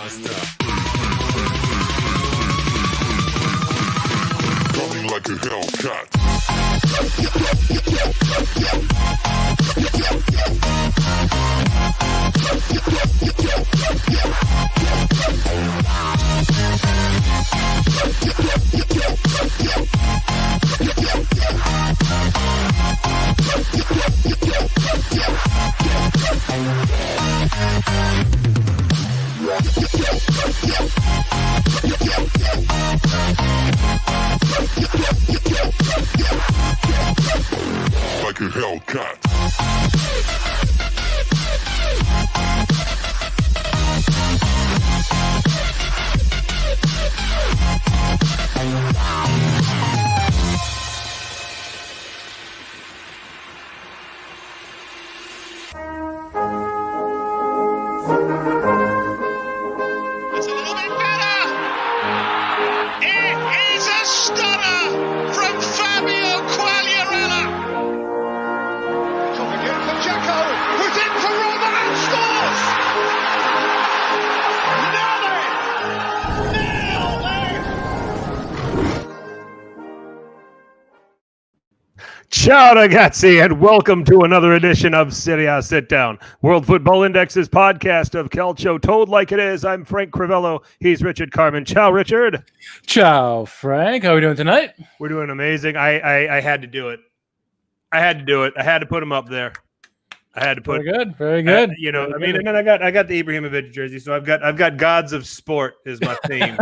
Coming like a Hellcat. Like a Hellcat. That's a little bit better. It is a stunner from Fabio Quagliarella. Coming in for Jacko, who's in for Roman and scores. Ciao ragazzi, and welcome to another edition of SerieA Sitdown, World Football Index's podcast of Calcio told like it is. I'm Frank Crivello. He's Richard Carmen. Ciao, Richard. Ciao, Frank. How are we doing tonight? We're doing amazing. I had to do it. I had to put him up there. I had to put. Very good. And then I got the Ibrahimovic jersey, so I've got Gods of Sport is my theme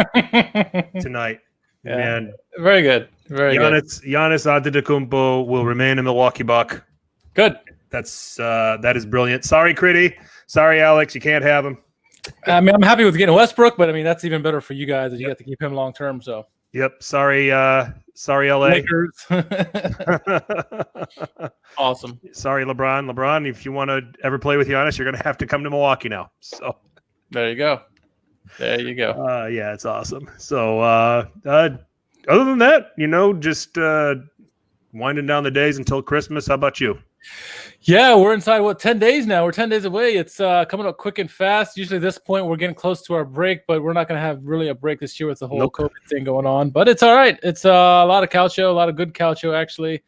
tonight. Yeah. Man, Very good. Giannis Antetokounmpo will remain a Milwaukee Buck. Good. That is brilliant. Sorry, Critty. Sorry, Alex. You can't have him. I mean, I'm happy with getting Westbrook, but I mean that's even better for you guys that you get to keep him long term. So. Yep. Sorry, LA. Lakers. Awesome. Sorry, LeBron. LeBron, if you want to ever play with Giannis, you're going to have to come to Milwaukee now. So There you go. Yeah, it's awesome. So other than that, just winding down the days until Christmas. How about you? Yeah, we're inside 10 days now. We're 10 days away. It's coming up quick and fast. Usually at this point we're getting close to our break, but we're not going to have really a break this year with the whole COVID thing going on. But it's all right. It's a lot of calcio, a lot of good calcio actually.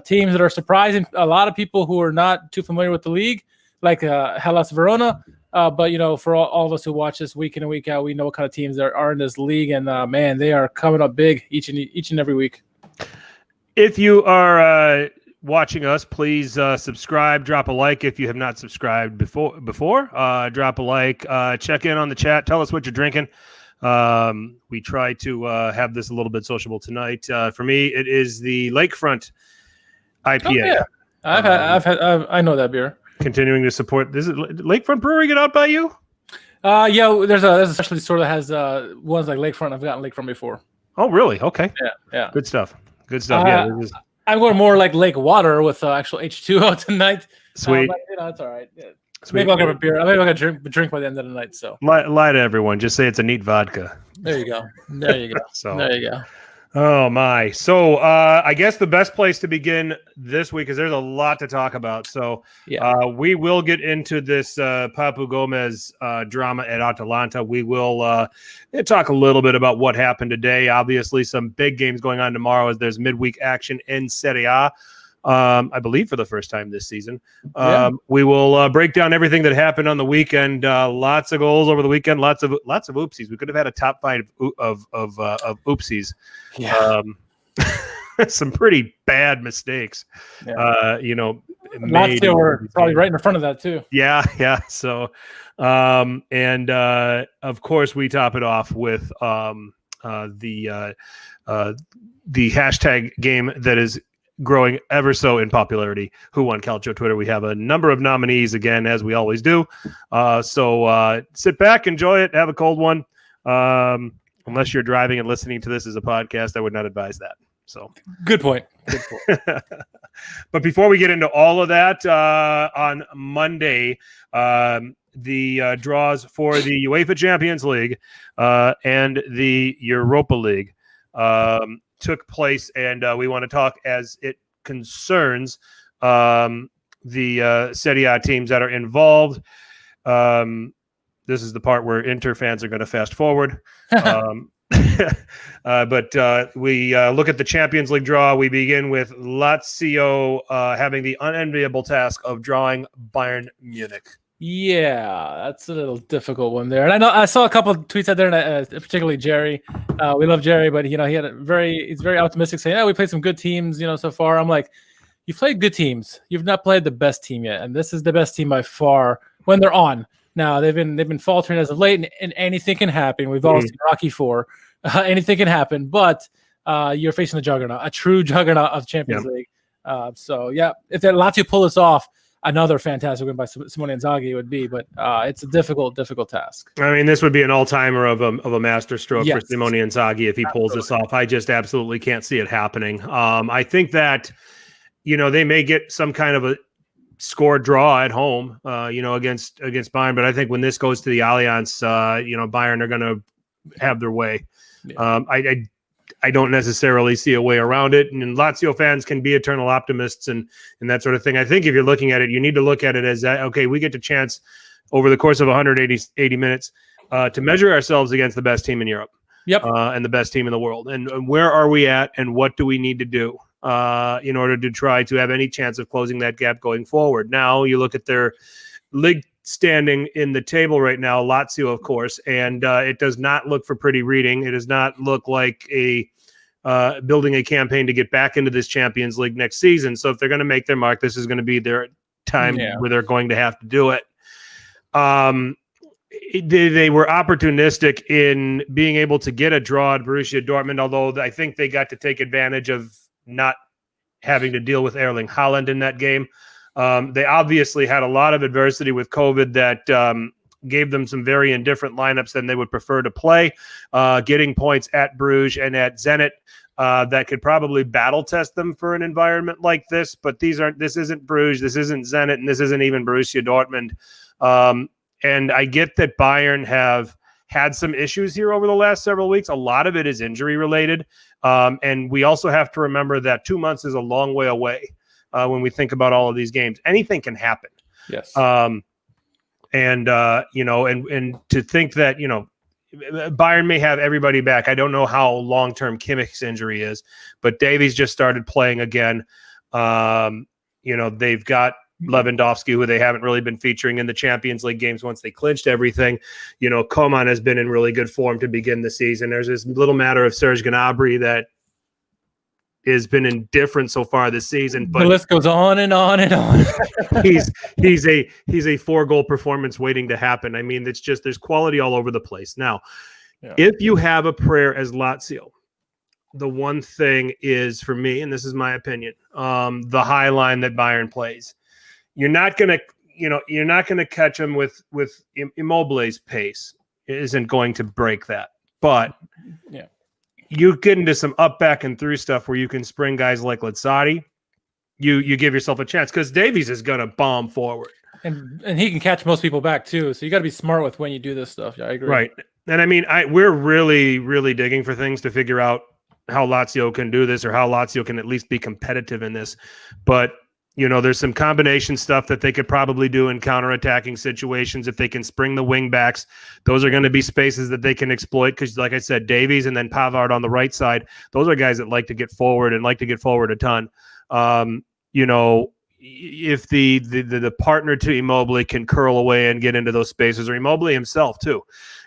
Teams that are surprising a lot of people who are not too familiar with the league, like Hellas Verona. But, for all of us who watch this week in and week out, we know what kind of teams there are in this league. And, man, they are coming up big each and every week. If you are watching us, please subscribe, drop a like if you have not subscribed before. Drop a like, check in on the chat, tell us what you're drinking. We try to have this a little bit sociable tonight. For me, it is the Lakefront IPA. Oh, yeah. I know that beer. Continuing to support. Is it Lakefront Brewery get out by you? Yeah, there's a specialty store that has ones like Lakefront. I've gotten Lakefront before. Oh, really? Okay. Yeah. Good stuff. Yeah. I'm going more like lake water with actual H2O tonight. Sweet. But, it's all right. Yeah. Sweet. Maybe I'll get a beer. Maybe I'll get a drink by the end of the night. So lie to everyone. Just say it's a neat vodka. there you go. There you go. Oh my. So I guess the best place to begin this week is there's a lot to talk about. So we will get into this Papu Gomez drama at Atalanta. We will talk a little bit about what happened today. Obviously, some big games going on tomorrow as there's midweek action in Serie A. I believe for the first time this season. We will break down everything that happened on the weekend. Lots of goals over the weekend. Lots of oopsies. We could have had a top five of oopsies. Yeah. Some pretty bad mistakes. Yeah. Made. They were probably right in front of that too. Yeah. So, and of course, we top it off with the hashtag game that is growing ever so in popularity. Who Won Calcio Twitter? We have a number of nominees again, as we always do. So sit back, enjoy it, have a cold one. Unless you're driving and listening to this as a podcast, I would not advise that. So good point. But before we get into all of that, on Monday, the draws for the UEFA Champions League and the Europa League took place, and we want to talk as it concerns the Serie A teams that are involved. this is the part where Inter fans are going to fast forward. But we look at the Champions League draw. We begin with Lazio having the unenviable task of drawing Bayern Munich. Yeah, that's a little difficult one there. And I know I saw a couple of tweets out there, and particularly Jerry. We love Jerry, but he had he's very optimistic, saying, "Yeah, we played some good teams, so far." I'm like, "You played good teams. You've not played the best team yet, and this is the best team by far when they're on." Now they've been faltering as of late, and anything can happen. We've all seen Rocky IV. Anything can happen, but you're facing a juggernaut, a true juggernaut of Champions League. So yeah, if Lazio pull this off, another fantastic win by Simone Inzaghi would be, but it's a difficult task. I mean, this would be an all-timer of a master stroke for Simone Inzaghi if he pulls this off. I just absolutely can't see it happening. I think that they may get some kind of a score draw at home, against Bayern. But I think when this goes to the Allianz, Bayern are going to have their way. Yeah. I don't necessarily see a way around it. And Lazio fans can be eternal optimists and that sort of thing. I think if you're looking at it, you need to look at it as that, okay, we get the chance over the course of 180 minutes to measure ourselves against the best team in Europe. Yep. And the best team in the world. And where are we at and what do we need to do in order to try to have any chance of closing that gap going forward? Now you look at their league standing in the table right now, Lazio, of course, and it does not look for pretty reading. It does not look like building a campaign to get back into this Champions League next season. So if they're going to make their mark, this is going to be their time where they're going to have to do it. They were opportunistic in being able to get a draw at Borussia Dortmund, although I think they got to take advantage of not having to deal with Erling Haaland in that game. They obviously had a lot of adversity with COVID that gave them some very indifferent lineups than they would prefer to play. Getting points at Bruges and at Zenit that could probably battle test them for an environment like this. But this isn't Bruges, this isn't Zenit, and this isn't even Borussia Dortmund. And I get that Bayern have had some issues here over the last several weeks. A lot of it is injury related. And we also have to remember that 2 months is a long way away. When we think about all of these games, anything can happen. Yes. And to think that, Bayern may have everybody back. I don't know how long-term Kimmich's injury is, but Davies just started playing again. They've got Lewandowski, who they haven't really been featuring in the Champions League games once they clinched everything. Coman has been in really good form to begin the season. There's this little matter of Serge Gnabry that has been indifferent so far this season, but the list goes on and on and on. he's a 4-goal performance waiting to happen. I mean, it's just there's quality all over the place. Now, if you have a prayer as Lazio, the one thing is for me, and this is my opinion, the high line that Bayern plays. You're not gonna catch them with Immobile's pace. It isn't going to break that, but you get into some up, back, and through stuff where you can spring guys like Lazzari. You give yourself a chance because Davies is going to bomb forward. And he can catch most people back too. So you got to be smart with when you do this stuff. Yeah, I agree. Right. And I mean, we're really, really digging for things to figure out how Lazio can do this or how Lazio can at least be competitive in this. But there's some combination stuff that they could probably do in counterattacking situations if they can spring the wing backs. Those are going to be spaces that they can exploit because, like I said, Davies and then Pavard on the right side, those are guys that like to get forward and like to get forward a ton. If the partner to Immobile can curl away and get into those spaces, or Immobile himself too,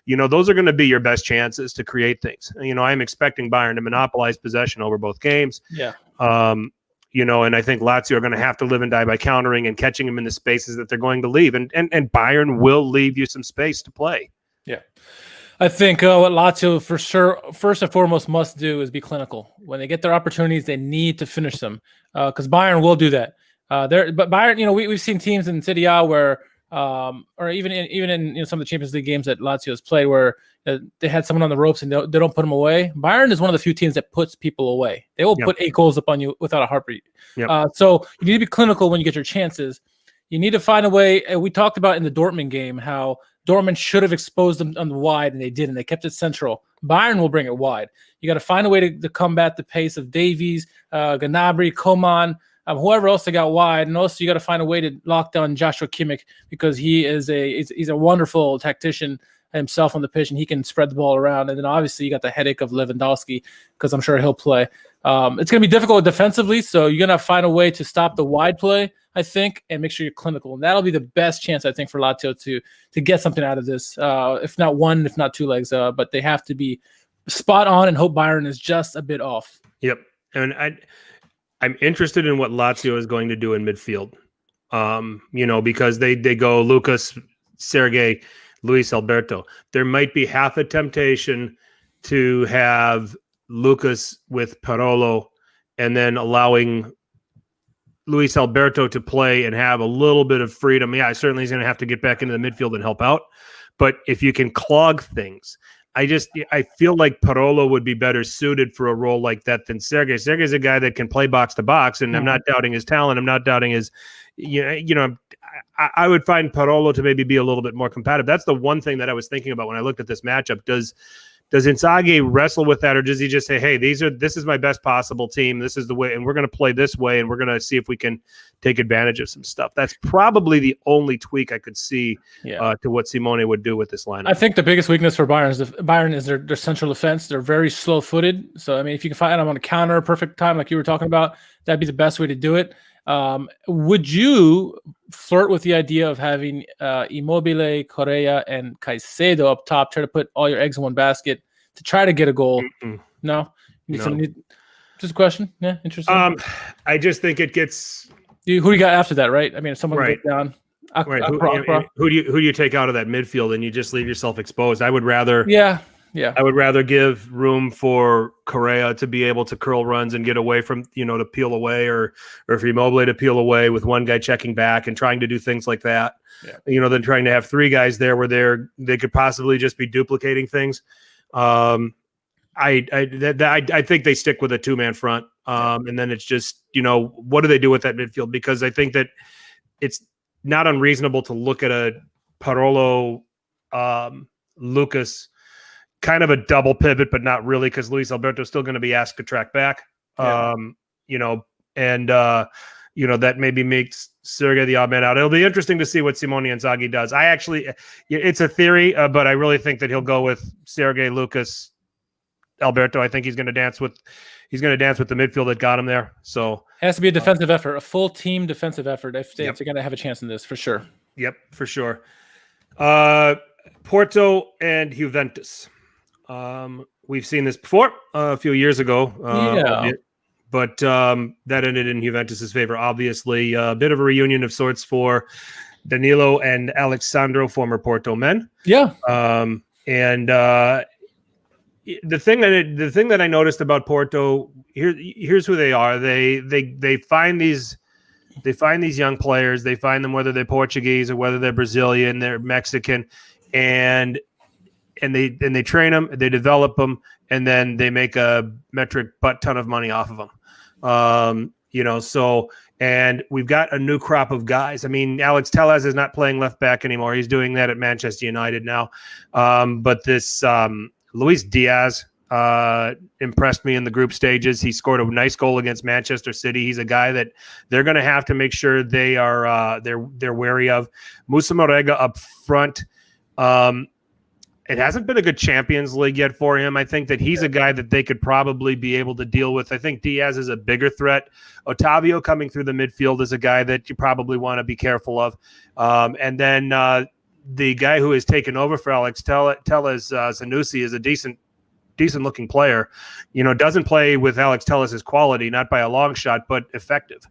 those are going to be your best chances to create things. I'm expecting Bayern to monopolize possession over both games. Yeah. And I think Lazio are going to have to live and die by countering and catching them in the spaces that they're going to leave. And Bayern will leave you some space to play. Yeah. I think what Lazio for sure, first and foremost, must do is be clinical. When they get their opportunities, they need to finish them because Bayern will do that. But Bayern, we've seen teams in Serie A where, or even in some of the Champions League games that Lazio has played where they had someone on the ropes and they don't put them away. Bayern is one of the few teams that puts people away. They will put 8 goals up on you without a heartbeat. Yep. So you need to be clinical when you get your chances. You need to find a way. We talked about in the Dortmund game how Dortmund should have exposed them on the wide, and they didn't. They kept it central. Bayern will bring it wide. You got to find a way to combat the pace of Davies, Gnabry, Coman, whoever else they got wide, and also you got to find a way to lock down Joshua Kimmich because he's a wonderful tactician himself on the pitch, and he can spread the ball around. And then obviously you got the headache of Lewandowski because I'm sure he'll play. It's going to be difficult defensively, so you're going to find a way to stop the wide play, I think, and make sure you're clinical. And that'll be the best chance, I think, for Lazio to get something out of this, if not one, if not two legs. But they have to be spot on and hope Bayern is just a bit off. Yep. And I'm interested in what Lazio is going to do in midfield, because they go Lucas, Sergei, Luis Alberto. There might be half a temptation to have Lucas with Parolo and then allowing Luis Alberto to play and have a little bit of freedom. Yeah, certainly he's going to have to get back into the midfield and help out. But if you can clog things, I feel like Parolo would be better suited for a role like that than Sergei. Sergei's a guy that can play box to box, and I'm not doubting his talent. I'm not doubting his, I would find Parolo to maybe be a little bit more competitive. That's the one thing that I was thinking about when I looked at this matchup. Does Inzaghi wrestle with that, or does he just say, hey, this is my best possible team. This is the way, and we're going to play this way, and we're going to see if we can take advantage of some stuff. That's probably the only tweak I could see to what Simone would do with this lineup. I think the biggest weakness for Bayern is their central defense. They're very slow-footed. So, I mean, if you can find them on a counter, perfect time, like you were talking about, that'd be the best way to do it. Would you flirt with the idea of having Immobile, Correa, and Caicedo up top, try to put all your eggs in one basket to try to get a goal? No? Just a question. Yeah, interesting. I just think it gets... Who do you got after that, right? I mean, if someone goes down... Who do you take out of that midfield and you just leave yourself exposed? I would rather... Yeah. I would rather give room for Correa to be able to curl runs and get away from, to peel away, or for Immobile to peel away with one guy checking back and trying to do things like that. Yeah. Than trying to have three guys there where they could possibly just be duplicating things. I think they stick with a two-man front. And then it's just, what do they do with that midfield? Because I think that it's not unreasonable to look at a Parolo, Lucas, kind of a double pivot, but not really, because Luis Alberto is still going to be asked to track back. That maybe makes Sergei the odd man out. It'll be interesting to see what Simone Inzaghi does. It's a theory, but I really think that he'll go with Sergei, Lucas, Alberto. I think he's going to dance with the midfield that got him there. So it has to be a defensive effort, a full team defensive effort if they're going to have a chance in this, for sure. Yep, for sure. Porto and Juventus. We've seen this before a few years ago, but that ended in Juventus's favor. Obviously, a bit of a reunion of sorts for Danilo and Alexandro, former Porto men. Yeah. And the thing that I noticed about Porto, here's who they are. They find these young players. They find them whether they're Portuguese or whether they're Brazilian, they're Mexican, and they train them, they develop them, and then they make a metric butt ton of money off of them. And we've got a new crop of guys. I mean, Alex Tellez is not playing left back anymore. He's doing that at Manchester United now. But this Luis Diaz impressed me in the group stages. He scored a nice goal against Manchester City. He's a guy that they're going to have to make sure they are they're wary of. Musa Morega up front. It hasn't been a good Champions League yet for him. I think that he's a guy that they could probably be able to deal with. I think Diaz is a bigger threat. Otavio coming through the midfield is a guy that you probably want to be careful of. And then the guy who has taken over for Alex Tellez, Zanussi, is a decent looking player. Doesn't play with Alex Tellez's quality, not by a long shot, but effective.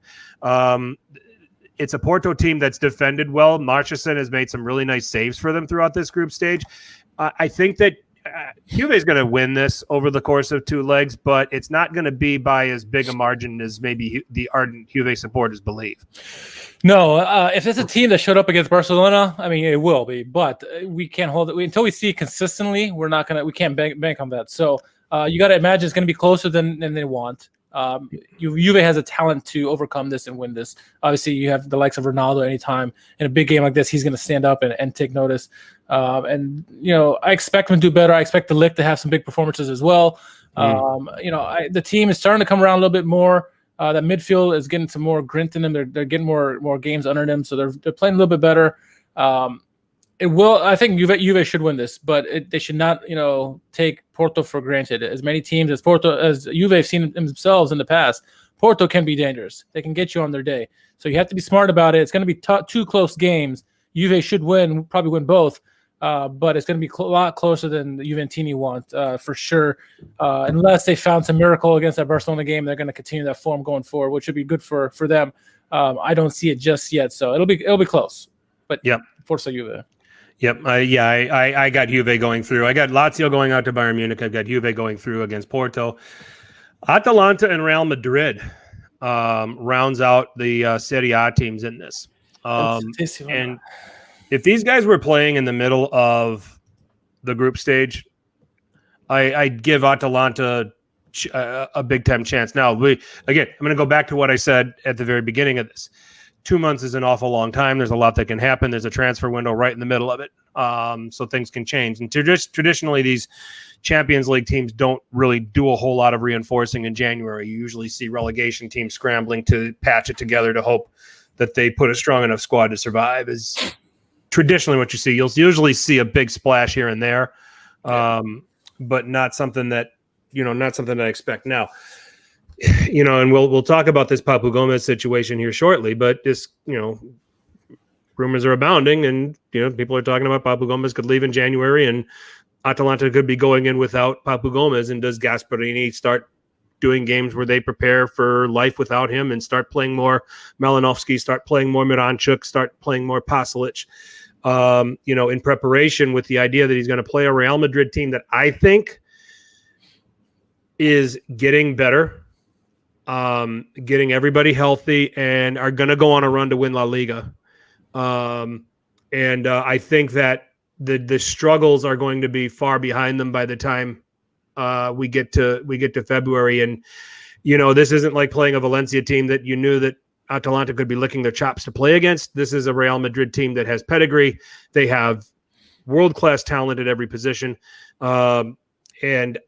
It's a Porto team that's defended well. Marchesson has made some really nice saves for them throughout this group stage. I think that Juve is going to win this over the course of two legs, but it's not going to be by as big a margin as maybe the ardent Juve supporters believe. No, if it's a team that showed up against Barcelona, I mean, it will be, but we can't hold it until we see it consistently. We can't bank on that. So you got to imagine it's going to be closer than they want. Juve has a talent to overcome this and win this. Obviously, you have the likes of Ronaldo anytime in a big game like this. He's going to stand up and take notice. I expect him to do better. I expect the Ligt to have some big performances as well. The team is starting to come around a little bit more. That midfield is getting some more grit in them. They're getting more games under them, so they're playing a little bit better. I think Juve should win this, but they should not, take Porto for granted. As many teams as Juve have seen themselves in the past, Porto can be dangerous. They can get you on their day. So you have to be smart about it. It's going to be two close games. Juve should probably win both, but it's going to be a lot closer than the Juventini want, for sure. Unless they found some miracle against that Barcelona game, they're going to continue that form going forward, which would be good for them. I don't see it just yet, so it'll be close. But yep, Forza Juve. Yep. I got Juve going through. I got Lazio going out to Bayern Munich. I've got Juve going through against Porto. Atalanta and Real Madrid rounds out the Serie A teams in this. And if these guys were playing in the middle of the group stage, I'd give Atalanta a big time chance. Now, I'm going to go back to what I said at the very beginning of this. 2 months is an awful long time. There's a lot that can happen. There's a transfer window right in the middle of it. So things can change. And traditionally, these Champions League teams don't really do a whole lot of reinforcing in January. You usually see relegation teams scrambling to patch it together to hope that they put a strong enough squad to survive is traditionally what you see. You'll usually see a big splash here and there, but not something that I expect now. And we'll talk about this Papu Gomez situation here shortly, but this, rumors are abounding, and people are talking about Papu Gomez could leave in January, and Atalanta could be going in without Papu Gomez. And does Gasperini start doing games where they prepare for life without him and start playing more Malinovsky, start playing more Miranchuk, start playing more Pasalic, in preparation with the idea that he's going to play a Real Madrid team that I think is getting better, getting everybody healthy, and are going to go on a run to win La Liga. I think that the struggles are going to be far behind them by the time we get to February. And this isn't like playing a Valencia team that you knew that Atalanta could be licking their chops to play against. This is a Real Madrid team that has pedigree. They have world-class talent at every position, and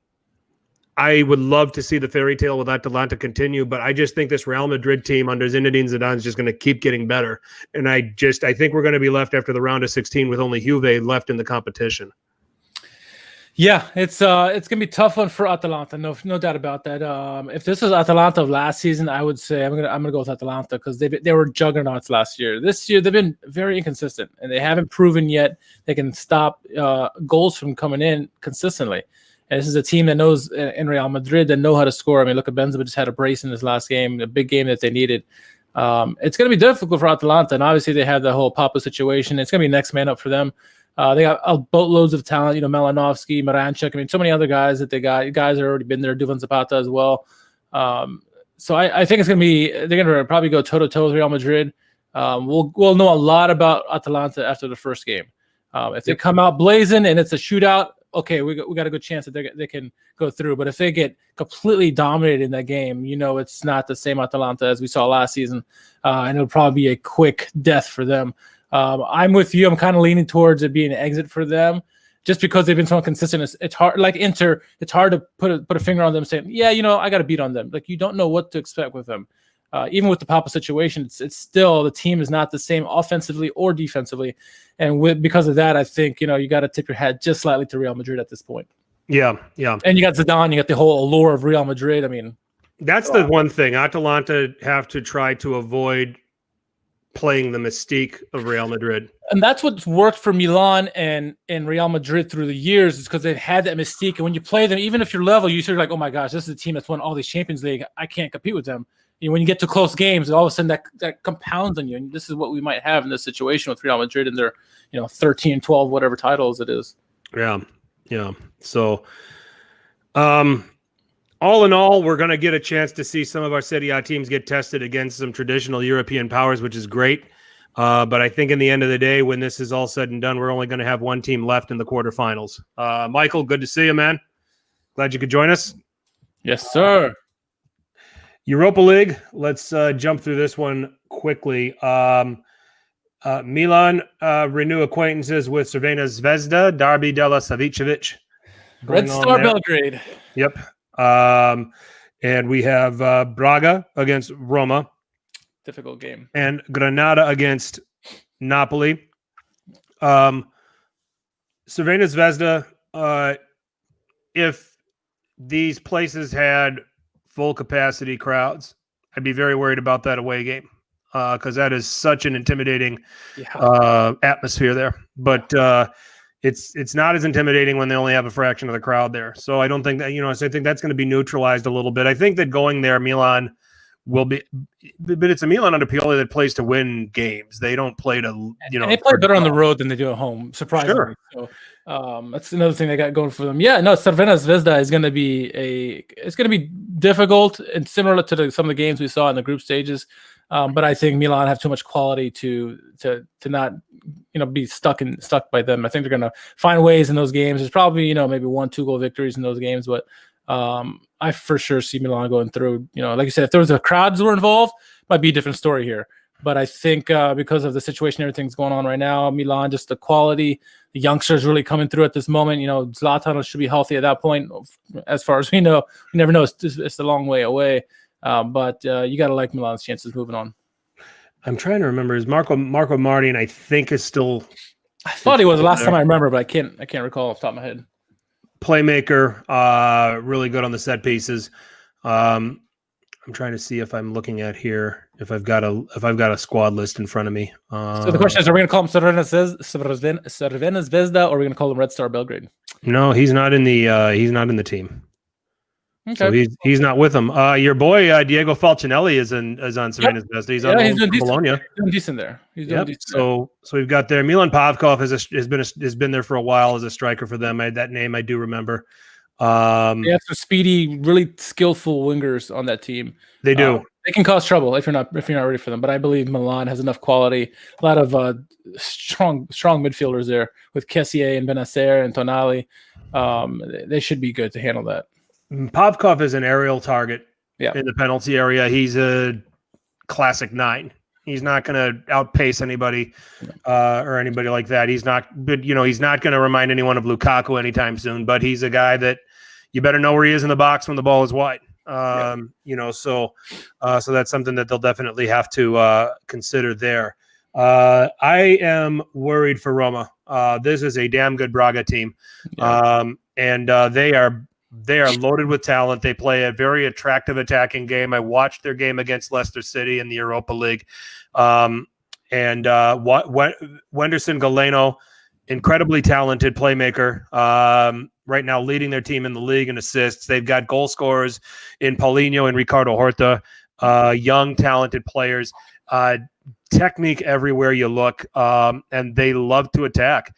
I would love to see the fairy tale with Atalanta continue, but I just think this Real Madrid team under Zinedine Zidane is just going to keep getting better. And I think we're going to be left after the round of 16 with only Juve left in the competition. Yeah, it's going to be a tough one for Atalanta. No doubt about that. If this was Atalanta of last season, I would say I'm gonna go with Atalanta because they were juggernauts last year. This year they've been very inconsistent, and they haven't proven yet they can stop goals from coming in consistently. And this is a team that knows in Real Madrid that know how to score. I mean, look at Benzema just had a brace in his last game, a big game that they needed. It's going to be difficult for Atalanta, and obviously they have the whole Papa situation. It's going to be next man up for them. They got boatloads of talent, Malinovsky, Miranchuk. I mean, so many other guys that they got. Guys that have already been there, Duvan Zapata as well. So I think it's going to be – they're going to probably go toe-to-toe with Real Madrid. We'll know a lot about Atalanta after the first game. If they come out blazing and it's a shootout, okay, we got a good chance that they can go through. But if they get completely dominated in that game, it's not the same Atalanta as we saw last season, and it'll probably be a quick death for them. I'm with you. I'm kind of leaning towards it being an exit for them, just because they've been so inconsistent. It's hard, like Inter. It's hard to put a finger on them, saying, "Yeah, I got to beat on them." Like you don't know what to expect with them. Even with the Papa situation, it's still the team is not the same offensively or defensively, and because of that, I think you got to tip your hat just slightly to Real Madrid at this point. Yeah. And you got Zidane, you got the whole allure of Real Madrid. I mean, that's the one thing Atalanta have to try to avoid playing the mystique of Real Madrid, and that's what's worked for Milan and Real Madrid through the years, is because they've had that mystique. And when you play them, even if you're level, you're like, oh my gosh, this is a team that's won all these Champions League. I can't compete with them. When you get to close games, all of a sudden that compounds on you. And this is what we might have in this situation with Real Madrid and their, 13, 12, whatever titles it is. Yeah. So, all in all, we're going to get a chance to see some of our Serie A teams get tested against some traditional European powers, which is great. But I think in the end of the day, when this is all said and done, we're only going to have one team left in the quarterfinals. Michael, good to see you, man. Glad you could join us. Yes, sir. Europa League, let's jump through this one quickly. Milan renew acquaintances with Crvena Zvezda, Derby della Savicevic. Red Star Belgrade. Yep. And we have Braga against Roma. Difficult game. And Granada against Napoli. Crvena Zvezda, if these places had full capacity crowds, I'd be very worried about that away game because that is such an intimidating atmosphere there. But it's not as intimidating when they only have a fraction of the crowd there. So I don't think that, so I think that's going to be neutralized a little bit. I think that going there, Milan will be, but it's a Milan under Pioli that plays to win games. They don't play to, And they play better on the road than they do at home, surprisingly. Sure. So that's another thing they got going for them. Yeah, no, Crvena Zvezda is going to be difficult and similar to some of the games we saw in the group stages. But I think Milan have too much quality to not be stuck by them. I think they're going to find ways in those games. There's probably maybe 1-2 goal victories in those games, but I for sure see Milan going through. Like you said, if there was a crowds were involved, might be a different story here. But I think because of the situation, everything's going on right now, Milan, just the quality, the youngsters really coming through at this moment. Zlatan should be healthy at that point. As far as we know, you never know. It's a long way away. But you got to like Milan's chances moving on. I'm trying to remember. Is Marco Martin? I think is still. I thought he was the last time I remember, but I can't recall off the top of my head. Playmaker, really good on the set pieces. I'm trying to see if I'm looking at here if I've got a squad list in front of me. So the question is, are we going to call him Crvena Zvezda, or are we going to call him Red Star Belgrade? No, he's not in the team. Okay. So he's not with them. Your boy Diego Falcinelli is on Crvena Zvezda. He's on Bologna. He's doing decent there. So we've got there. Milan Pavkov has been there for a while as a striker for them. That name I do remember. They have some speedy, really skillful wingers on that team. They do. They can cause trouble if you're not ready for them. But I believe Milan has enough quality. A lot of strong midfielders there with Kessié and Benacer and Tonali. They should be good to handle that. Pavkov is an aerial target in the penalty area. He's a classic 9. He's not going to outpace anybody or anybody like that. He's not good. He's not going to remind anyone of Lukaku anytime soon, but he's a guy that you better know where he is in the box when the ball is wide. So that's something that they'll definitely have to consider there. I am worried for Roma. This is a damn good Braga team. And they are loaded with talent. They play a very attractive attacking game. I watched their game against Leicester City in the Europa League. Wenderson Galeno, incredibly talented playmaker, right now leading their team in the league in assists. They've got goal scorers in Paulinho and Ricardo Horta, young, talented players, technique everywhere you look, and they love to attack.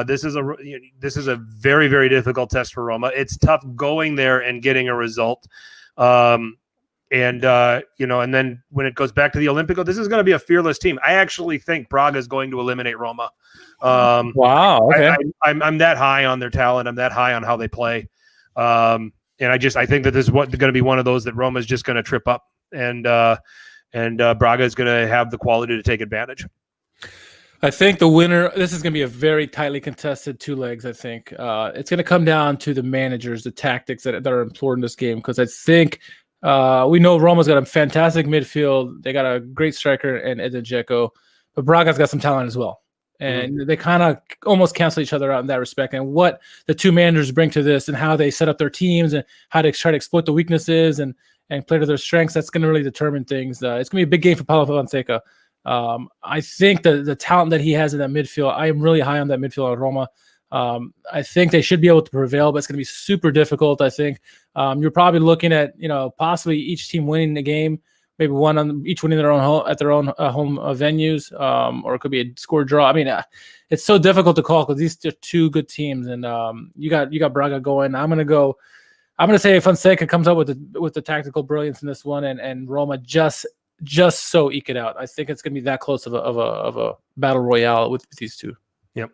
This is a very, very difficult test for Roma. It's tough going there and getting a result. And then when it goes back to the Olympico, this is going to be a fearless team. I actually think Braga is going to eliminate Roma. Wow. Okay. I'm that high on their talent. I'm that high on how they play. And I think that this is going to be one of those that Roma is just going to trip up, and Braga is going to have the quality to take advantage. I think the winner, this is going to be a very tightly contested 2 legs. I think it's going to come down to the managers, the tactics that are employed in this game, because I think we know Roma's got a fantastic midfield. They got a great striker and Edin Dzeko, but Braga's got some talent as well. And they kind of almost cancel each other out in that respect. And what the 2 managers bring to this and how they set up their teams and how they try to exploit the weaknesses and play to their strengths, that's going to really determine things. It's going to be a big game for Paulo Fonseca. I think the talent that he has in that midfield, I am really high on that midfield at Roma. I think they should be able to prevail, but it's going to be super difficult. I think you're probably looking at possibly each team winning the game, maybe one on each winning their own home venues, or it could be a score draw. I mean, it's so difficult to call because these are 2 good teams, and you got Braga going. I'm gonna say Fonseca comes up with the tactical brilliance in this one, and Roma just so eke it out. I think it's gonna be that close of a battle royale with these 2. Yep.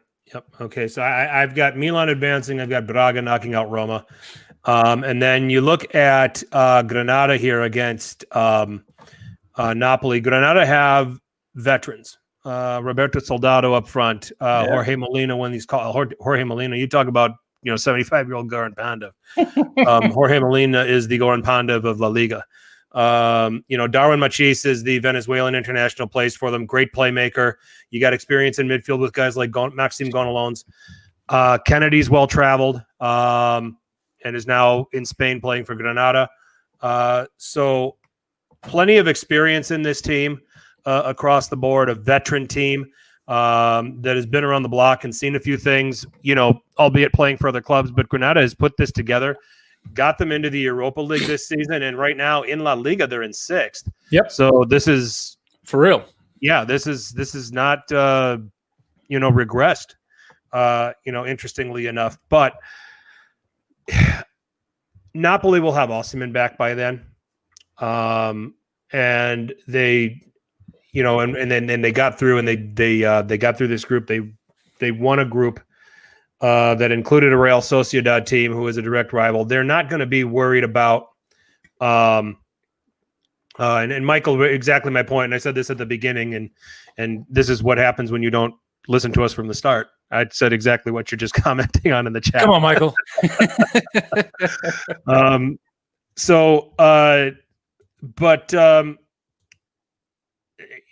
Okay. So I've got Milan advancing. I've got Braga knocking out Roma. And then you look at Granada here against Napoli. Granada have veterans. Roberto Soldado up front. Jorge Molina, when he's called Jorge Molina. You talk about 75-year-old Goran Pandev. Jorge Molina is the Goran Pandev of La Liga. Darwin Machis is the Venezuelan international, plays for them. Great playmaker. You got experience in midfield with guys like Maxime Gonalons. Kennedy's well-traveled and is now in Spain playing for Granada. So plenty of experience in this team across the board, a veteran team that has been around the block and seen a few things, albeit playing for other clubs. But Granada has put this together, got them into the Europa League this season, and right now in La Liga they're in 6th. Yep. So this is for real. Yeah, this is not regressed. Interestingly enough, but Napoli will have Osimhen back by then, and they, and then they got through, and they got through this group. They won a group that included a Real Sociedad team who is a direct rival. They're not going to be worried about. And Michael, exactly my point. And I said this at the beginning, and this is what happens when you don't listen to us from the start. I said exactly what you're just commenting on in the chat. Come on, Michael.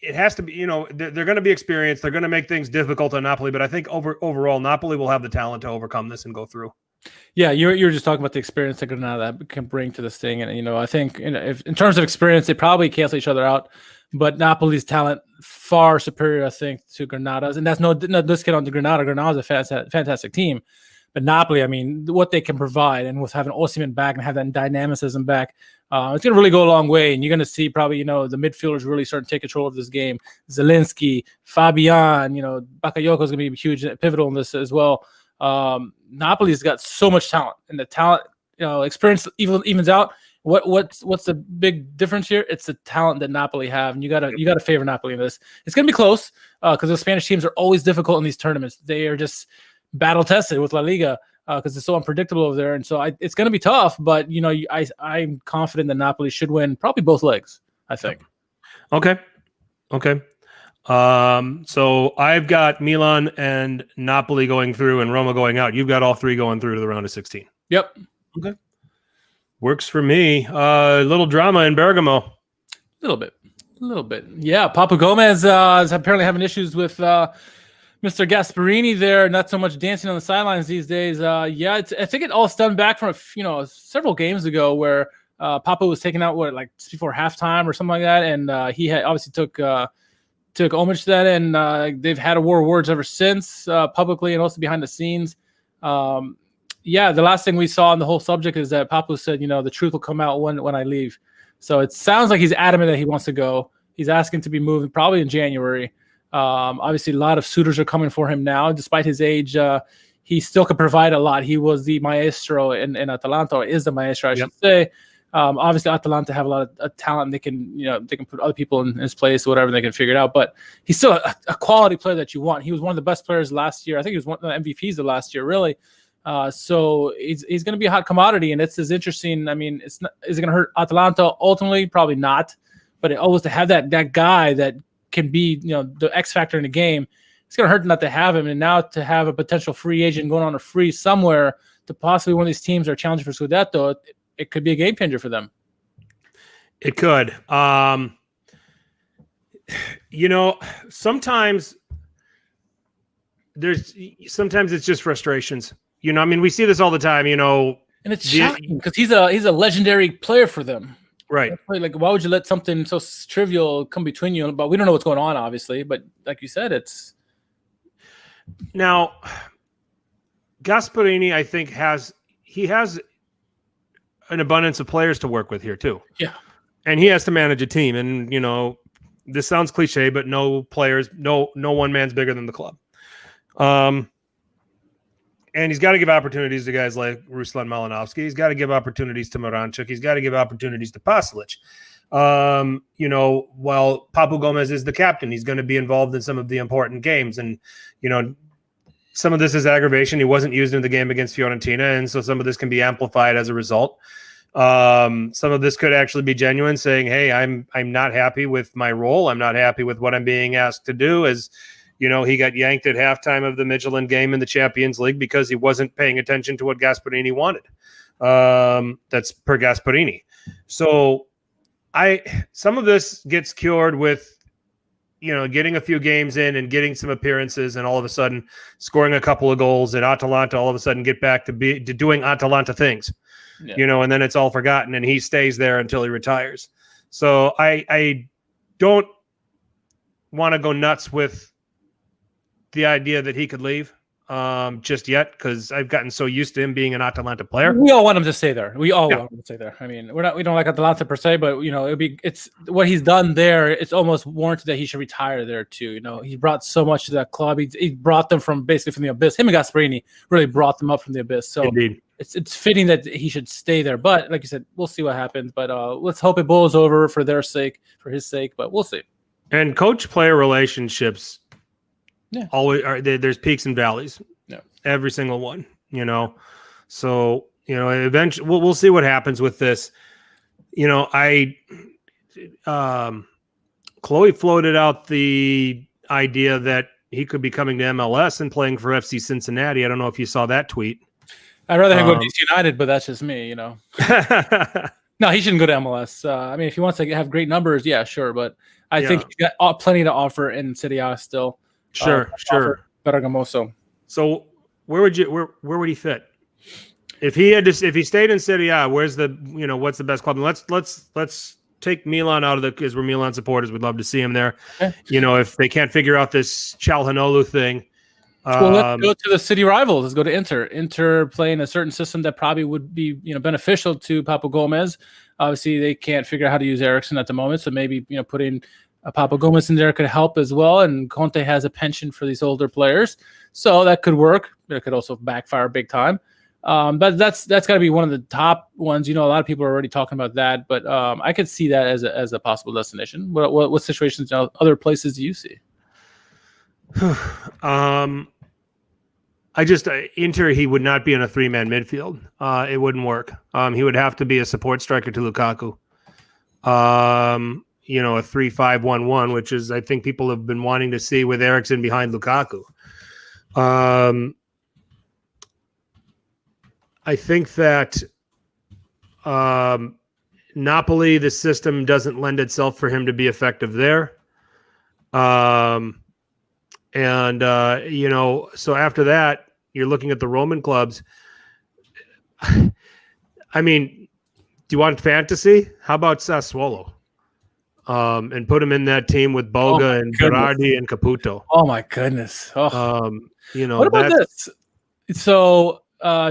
It has to be, they're going to be experienced. They're going to make things difficult on Napoli, but I think overall, Napoli will have the talent to overcome this and go through. Yeah, you're just talking about the experience that Granada can bring to this thing, and I think if, in terms of experience, they probably cancel each other out. But Napoli's talent far superior, I think, to Granada's, and that's no discount on the Granada. Granada's a fantastic team, but Napoli, I mean, what they can provide, and with having Osimhen back and have that dynamicism back, it's going to really go a long way. And you're going to see probably the midfielders really starting to take control of this game. Zielinski, Fabian, Bakayoko is going to be huge, pivotal in this as well. Napoli's got so much talent, and the talent, experience evens out. What's the big difference here? It's the talent that Napoli have, and you gotta favor Napoli in this. It's gonna be close because the Spanish teams are always difficult in these tournaments. They are just battle tested with La Liga because it's so unpredictable over there, and so it's gonna be tough. But I'm confident that Napoli should win probably both legs. I think. Okay. So I've got Milan and Napoli going through and Roma going out. You've got all three going through to the round of 16. Yep. Okay. Works for me. Little drama in Bergamo. A little bit. Yeah, Papu Gomez is apparently having issues with Mr. Gasparini there. Not so much dancing on the sidelines these days. I think it all stemmed back from several games ago where Papu was taken out before halftime or something like that, and he had obviously took homage to that, and they've had a war of words ever since, publicly and also behind the scenes. The last thing we saw on the whole subject is that Papu said, the truth will come out when I leave. So it sounds like he's adamant that he wants to go. He's asking to be moved probably in January. Obviously, a lot of suitors are coming for him now. Despite his age, he still can provide a lot. He was the maestro in Atalanta, or is the maestro, I should say. Obviously, Atalanta have a lot of talent. And they can put other people in his place, or whatever. They can figure it out. But he's still a quality player that you want. He was one of the best players last year. I think he was one of the MVPs of last year, really. So he's going to be a hot commodity, and it's as interesting. I mean, is it going to hurt Atalanta ultimately? Probably not. But always to have that guy that can be the X factor in the game, it's going to hurt not to have him. And now to have a potential free agent going on a free somewhere to possibly one of these teams are challenging for Scudetto, it could be a game changer for them. It could. Sometimes it's just frustrations. We see this all the time, and it's shocking because he's a legendary player for them. Right. Like, why would you let something so trivial come between you? But we don't know what's going on, obviously. But like you said, it's now Gasparini, I think, has an abundance of players to work with here too. Yeah. And he has to manage a team, and this sounds cliche, but no one man's bigger than the club. And he's got to give opportunities to guys like Ruslan Malinovsky. He's got to give opportunities to Moranchuk. He's got to give opportunities to Pasalic. While Papu Gomez is the captain, he's going to be involved in some of the important games. And, some of this is aggravation. He wasn't used in the game against Fiorentina, and so some of this can be amplified as a result. Some of this could actually be genuine, saying, hey, I'm not happy with my role. I'm not happy with what I'm being asked to do as He got yanked at halftime of the Michelin game in the Champions League because he wasn't paying attention to what Gasparini wanted. That's per Gasparini. So some of this gets cured with, getting a few games in and getting some appearances, and all of a sudden scoring a couple of goals, and Atalanta all of a sudden get back to doing Atalanta things, and then it's all forgotten, and he stays there until he retires. So I don't want to go nuts with the idea that he could leave just yet, because I've gotten so used to him being an Atalanta player. We all want him to stay there. We all want him to stay there. I mean, we don't like Atalanta per se, but it's what he's done there. It's almost warranted that he should retire there too. He brought so much to that club. He brought them from the abyss. Him and Gasparini really brought them up from the abyss. So indeed, it's fitting that he should stay there. But like you said, we'll see what happens. But let's hope it blows over for their sake, for his sake. But we'll see. And coach-player relationships. Always there's peaks and valleys. Every single one, So, eventually we'll see what happens with this. Chloe floated out the idea that he could be coming to MLS and playing for FC Cincinnati. I don't know if you saw that tweet. I'd rather him go to DC United, but that's just me, No, he shouldn't go to MLS. I mean, if he wants to have great numbers, yeah, sure. But I think he's got plenty to offer in Serie A still. Sure. Bergamoso. So where would he fit? If he stayed in Serie A, where's the what's the best club? And let's take Milan out of because we're Milan supporters. We'd love to see him there. Okay. If they can't figure out this Çalhanoğlu thing. Let's go to the city rivals. Let's go to Inter. Inter playing a certain system that probably would be beneficial to Papu Gomez. Obviously, they can't figure out how to use Eriksson at the moment, so maybe putting Papu Gomez in there could help as well. And Conte has a penchant for these older players, so that could work. But it could also backfire big time. But that's got to be one of the top ones. A lot of people are already talking about that, but I could see that as a possible destination. What situations, other places do you see? Inter, he would not be in a 3-man midfield. It wouldn't work. He would have to be a support striker to Lukaku. A 3-5-1-1, which is I think people have been wanting to see with Eriksson behind Lukaku. I think that Napoli, the system doesn't lend itself for him to be effective there. So after that, you're looking at the Roman clubs. I mean, do you want fantasy? How about Sassuolo? And put him in that team with Boga and Berardi and Caputo. Oh my goodness! Oh. What about this? So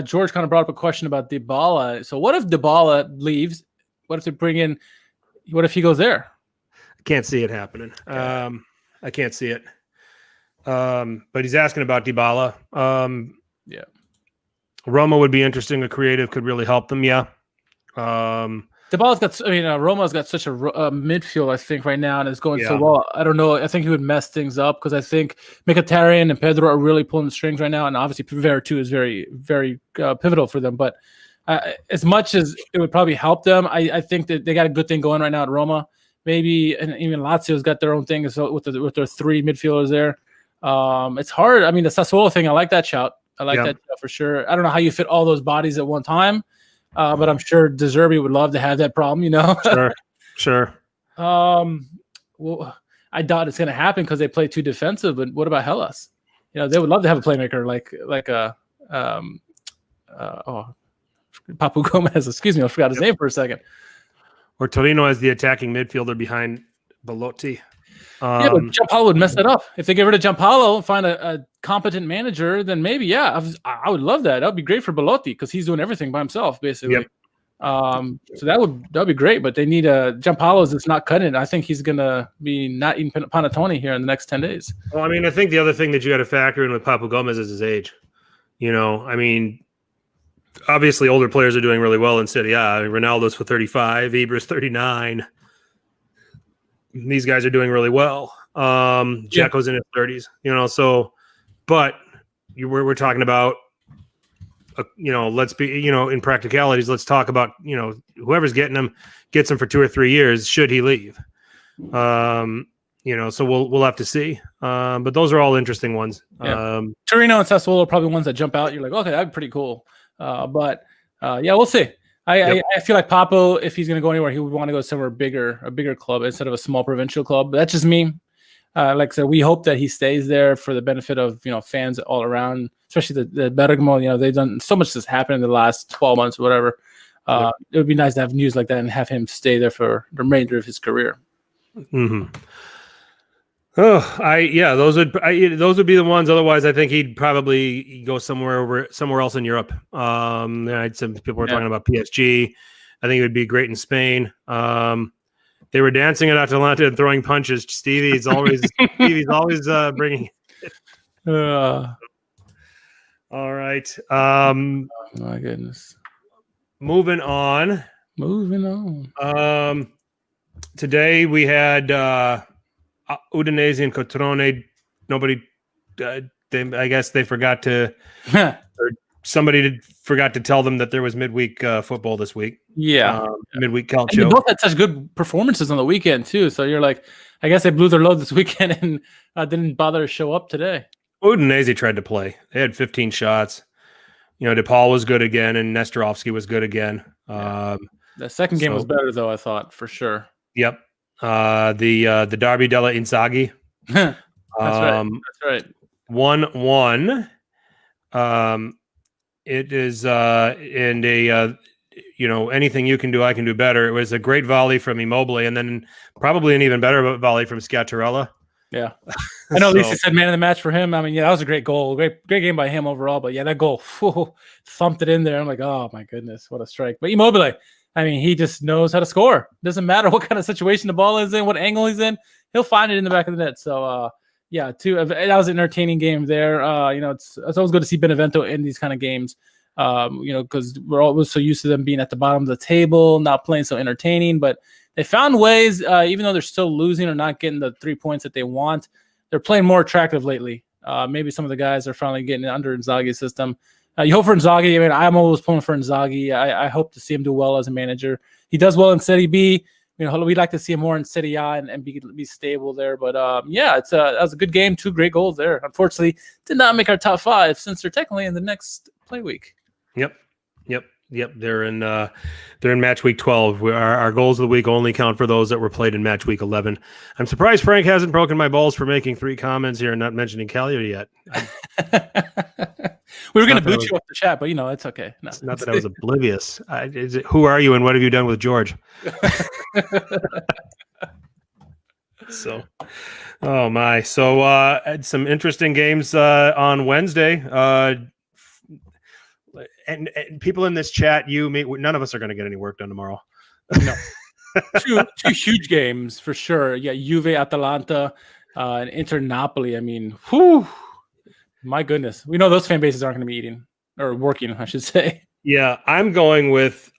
George kind of brought up a question about Dybala. So what if Dybala leaves? What if they bring in? What if he goes there? I can't see it happening. I can't see it. But he's asking about Dybala. Roma would be interesting. A creative could really help them. Yeah. Dybala's got. Roma's got such a midfield. I think right now, and it's going so well. I don't know. I think he would mess things up because I think Mkhitaryan and Pedro are really pulling the strings right now, and obviously Vera too is very, very pivotal for them. But as much as it would probably help them, I think that they got a good thing going right now at Roma. Maybe and even Lazio's got their own thing with their 3 midfielders there. It's hard. I mean, the Sassuolo thing, I like that shout. I like that shout for sure. I don't know how you fit all those bodies at one time. But I'm sure De Zerbi would love to have that problem, Sure. Well, I doubt it's going to happen because they play too defensive. But what about Hellas? They would love to have a playmaker like a Papu Gomez. Excuse me, I forgot his name for a second. Or Torino as the attacking midfielder behind Belotti. But Giampaolo would mess that up. If they get rid of Giampaolo and find a competent manager, then maybe, I would love that. That would be great for Belotti because he's doing everything by himself, basically. Yep. So that would be great, but they need Giampaolo's that's not cutting it. I think he's going to be not eating panettone here in the next 10 days. Well, I think the other thing that you got to factor in with Papu Gomez is his age. Obviously older players are doing really well in Serie A. Ronaldo's for 35, Ibra's 39. These guys are doing really well. Dzeko's in his 30s, but we're talking about, let's be, in practicalities, let's talk about, whoever's getting him gets him for 2 or 3 years. Should he leave? So we'll have to see. But those are all interesting ones. Yeah. Torino and Sassuolo are probably ones that jump out. You're like, okay, that'd be pretty cool. But we'll see. I feel like Papu, if he's going to go anywhere, he would want to go somewhere bigger, a bigger club instead of a small provincial club. But that's just me. Like I said, we hope that he stays there for the benefit of fans all around, especially the Bergamo. They've done so much that's happened in the last 12 months or whatever. It would be nice to have news like that and have him stay there for the remainder of his career. Mm-hmm. Those would be the ones. Otherwise, I think he'd probably go somewhere else in Europe. Some people were talking about PSG. I think it would be great in Spain. They were dancing at Atalanta and throwing punches. Stevie's always bringing it. All right. My goodness. Moving on. Today we had Udinese and Cotrone. Nobody. I guess they forgot to. Or somebody forgot to tell them that there was midweek football this week. Yeah, midweek calcio. They both had such good performances on the weekend too. So you're like, I guess they blew their load this weekend and didn't bother to show up today. Udinese tried to play. They had 15 shots. DePaul was good again, and Nestorovsky was good again. The second game was better, though, I thought, for sure. Yep. The Derby della Inzaghi. That's right. 1-1. It is anything you can do, I can do better. It was a great volley from Immobile, and then probably an even better volley from Sciattarella. Yeah. I know Lisa said man of the match for him. I mean, that was a great goal. Great game by him overall. But that goal thumped it in there. I'm like, oh my goodness, what a strike. But Immobile, I mean, he just knows how to score. Doesn't matter what kind of situation the ball is in, what angle he's in, he'll find it in the back of the net. So that was an entertaining game there. It's always good to see Benevento in these kind of games. Because we're always so used to them being at the bottom of the table, not playing so entertaining, but they found ways, even though they're still losing or not getting the 3 points that they want, they're playing more attractive lately. Maybe some of the guys are finally getting under Inzaghi's system. You hope for Inzaghi. I mean, I'm always pulling for Inzaghi. I hope to see him do well as a manager. He does well in Serie B. We'd like to see him more in Serie A and be stable there. But that was a good game. 2 great goals there. Unfortunately, did not make our top 5 since they're technically in the next play week. Yep. They're in match week 12. Our goals of the week only count for those that were played in match week 11. I'm surprised Frank hasn't broken my balls for making 3 comments here and not mentioning Cagliari yet. We were going to boot you off the chat, but it's okay. No. It's not that I was oblivious. Who are you and what have you done with George? So, oh my. So, had some interesting games on Wednesday. And people in this chat, me, none of us are going to get any work done tomorrow. No. two huge games for sure. Yeah, Juve, Atalanta, and Inter Napoli. I mean, my goodness. We know those fan bases aren't going to be eating or working, I should say. Yeah, I'm going with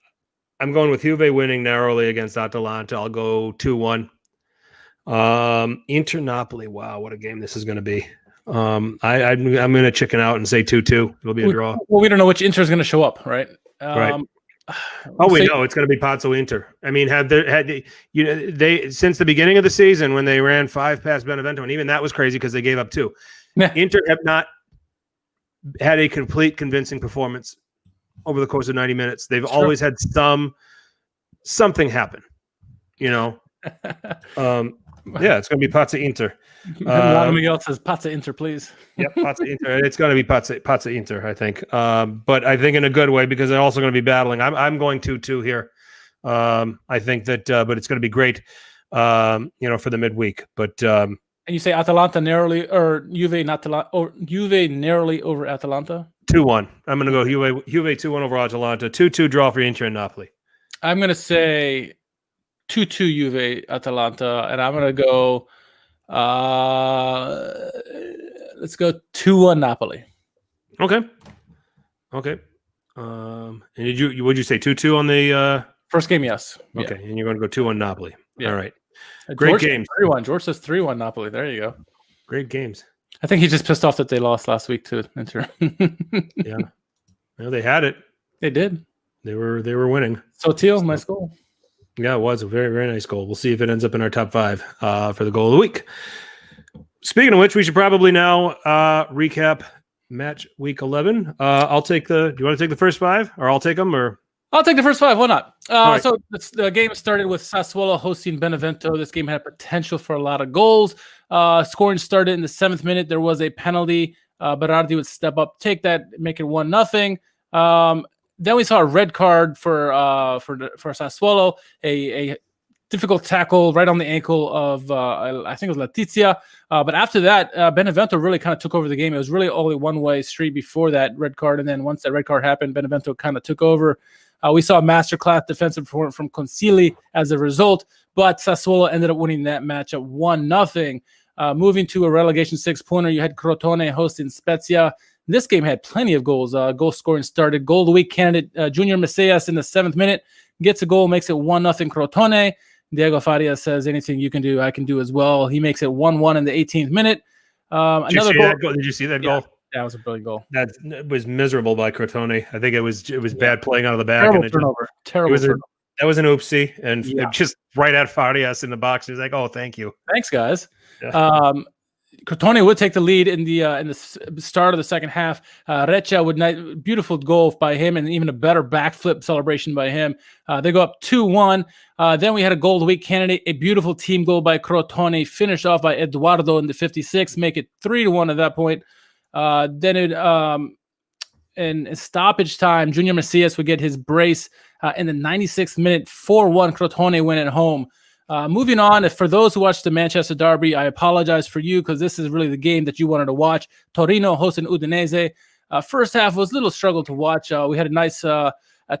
Juve winning narrowly against Atalanta. I'll go 2-1. Inter Napoli. Wow, what a game this is going to be. I'm going to chicken out and say 2-2. It'll be a draw. Well, we don't know which Inter is going to show up, right? Right. We know it's going to be Pazzo Inter. I mean, they since the beginning of the season when they ran 5 past Benevento, and even that was crazy because they gave up 2. Inter have not had a complete convincing performance over the course of 90 minutes. They've always had something happen. It's going to be Pazzo Inter. Miguel says Pazzo Inter, please. Yep, Pazzo Inter. It's going to be Pazzo Inter, I think. But I think in a good way because they're also going to be battling. I'm going 2-2 here. I think that, but it's going to be great, for the midweek. But and you say Atalanta narrowly, or Juve narrowly over Atalanta? 2-1. I'm going to go Juve 2-1 over Atalanta. 2-2 draw for Inter and Napoli. I'm going to say 2-2 Juve Atalanta, and I'm going to go. Let's go 2-1 Napoli. Okay. And would you say 2-2 on the first game? Yes. Okay, and you're going to go 2-1 Napoli. Yeah. All right. Great games. 3-1. George says 3-1 Napoli. There you go. Great games. I think he's just pissed off that they lost last week to Inter. Yeah. Well, they had it. They did. They were winning. So Teal, nice goal. Yeah, it was a very, very nice goal. We'll see if it ends up in our top 5 for the goal of the week. Speaking of which, we should probably now recap match week 11. I'll take do you want to take the first 5, or I'll take them, or? I'll take the first 5. Why not? Right. So the game started with Sassuolo hosting Benevento. This game had potential for a lot of goals. Scoring started in the 7th minute. There was a penalty. Berardi would step up, take that, make it 1-0. Then we saw a red card for Sassuolo, a difficult tackle right on the ankle of I think it was Letizia. But after that, Benevento really kind of took over the game. It was really only one-way street before that red card, and then once that red card happened, Benevento kind of took over. We saw a masterclass defensive performance from Consili as a result, but Sassuolo ended up winning that match at 1-0. Moving to a relegation 6-pointer, you had Crotone hosting Spezia. This game had plenty of goals. Goal scoring started. Goal of the week candidate Junior Messias in the 7th minute gets a goal, makes it 1-0 Crotone. Diego Faria says, anything you can do, I can do as well. He makes it 1-1 in the 18th minute. Another goal. Did you see that goal? That was a brilliant goal. That was miserable by Crotone. I think it was bad playing out of the back. Terrible turnover. Terrible turnover. That was an oopsie, and just right at Farias in the box. He's like, "Oh, thank you, thanks, guys." Yeah. Crotone would take the lead in the start of the second half. Reccia would beautiful goal by him, and even a better backflip celebration by him. They go up 2-1. Then we had a goal of the week candidate, a beautiful team goal by Crotone, finished off by Eduardo in the 56th, make it 3-1 at that point. Then in stoppage time, Junior Messias would get his brace in the 96th minute, 4-1 Crotone win at home. Moving on, for those who watched the Manchester Derby, I apologize for you because this is really the game that you wanted to watch. Torino hosting Udinese. First half was a little struggle to watch. We had a nice, a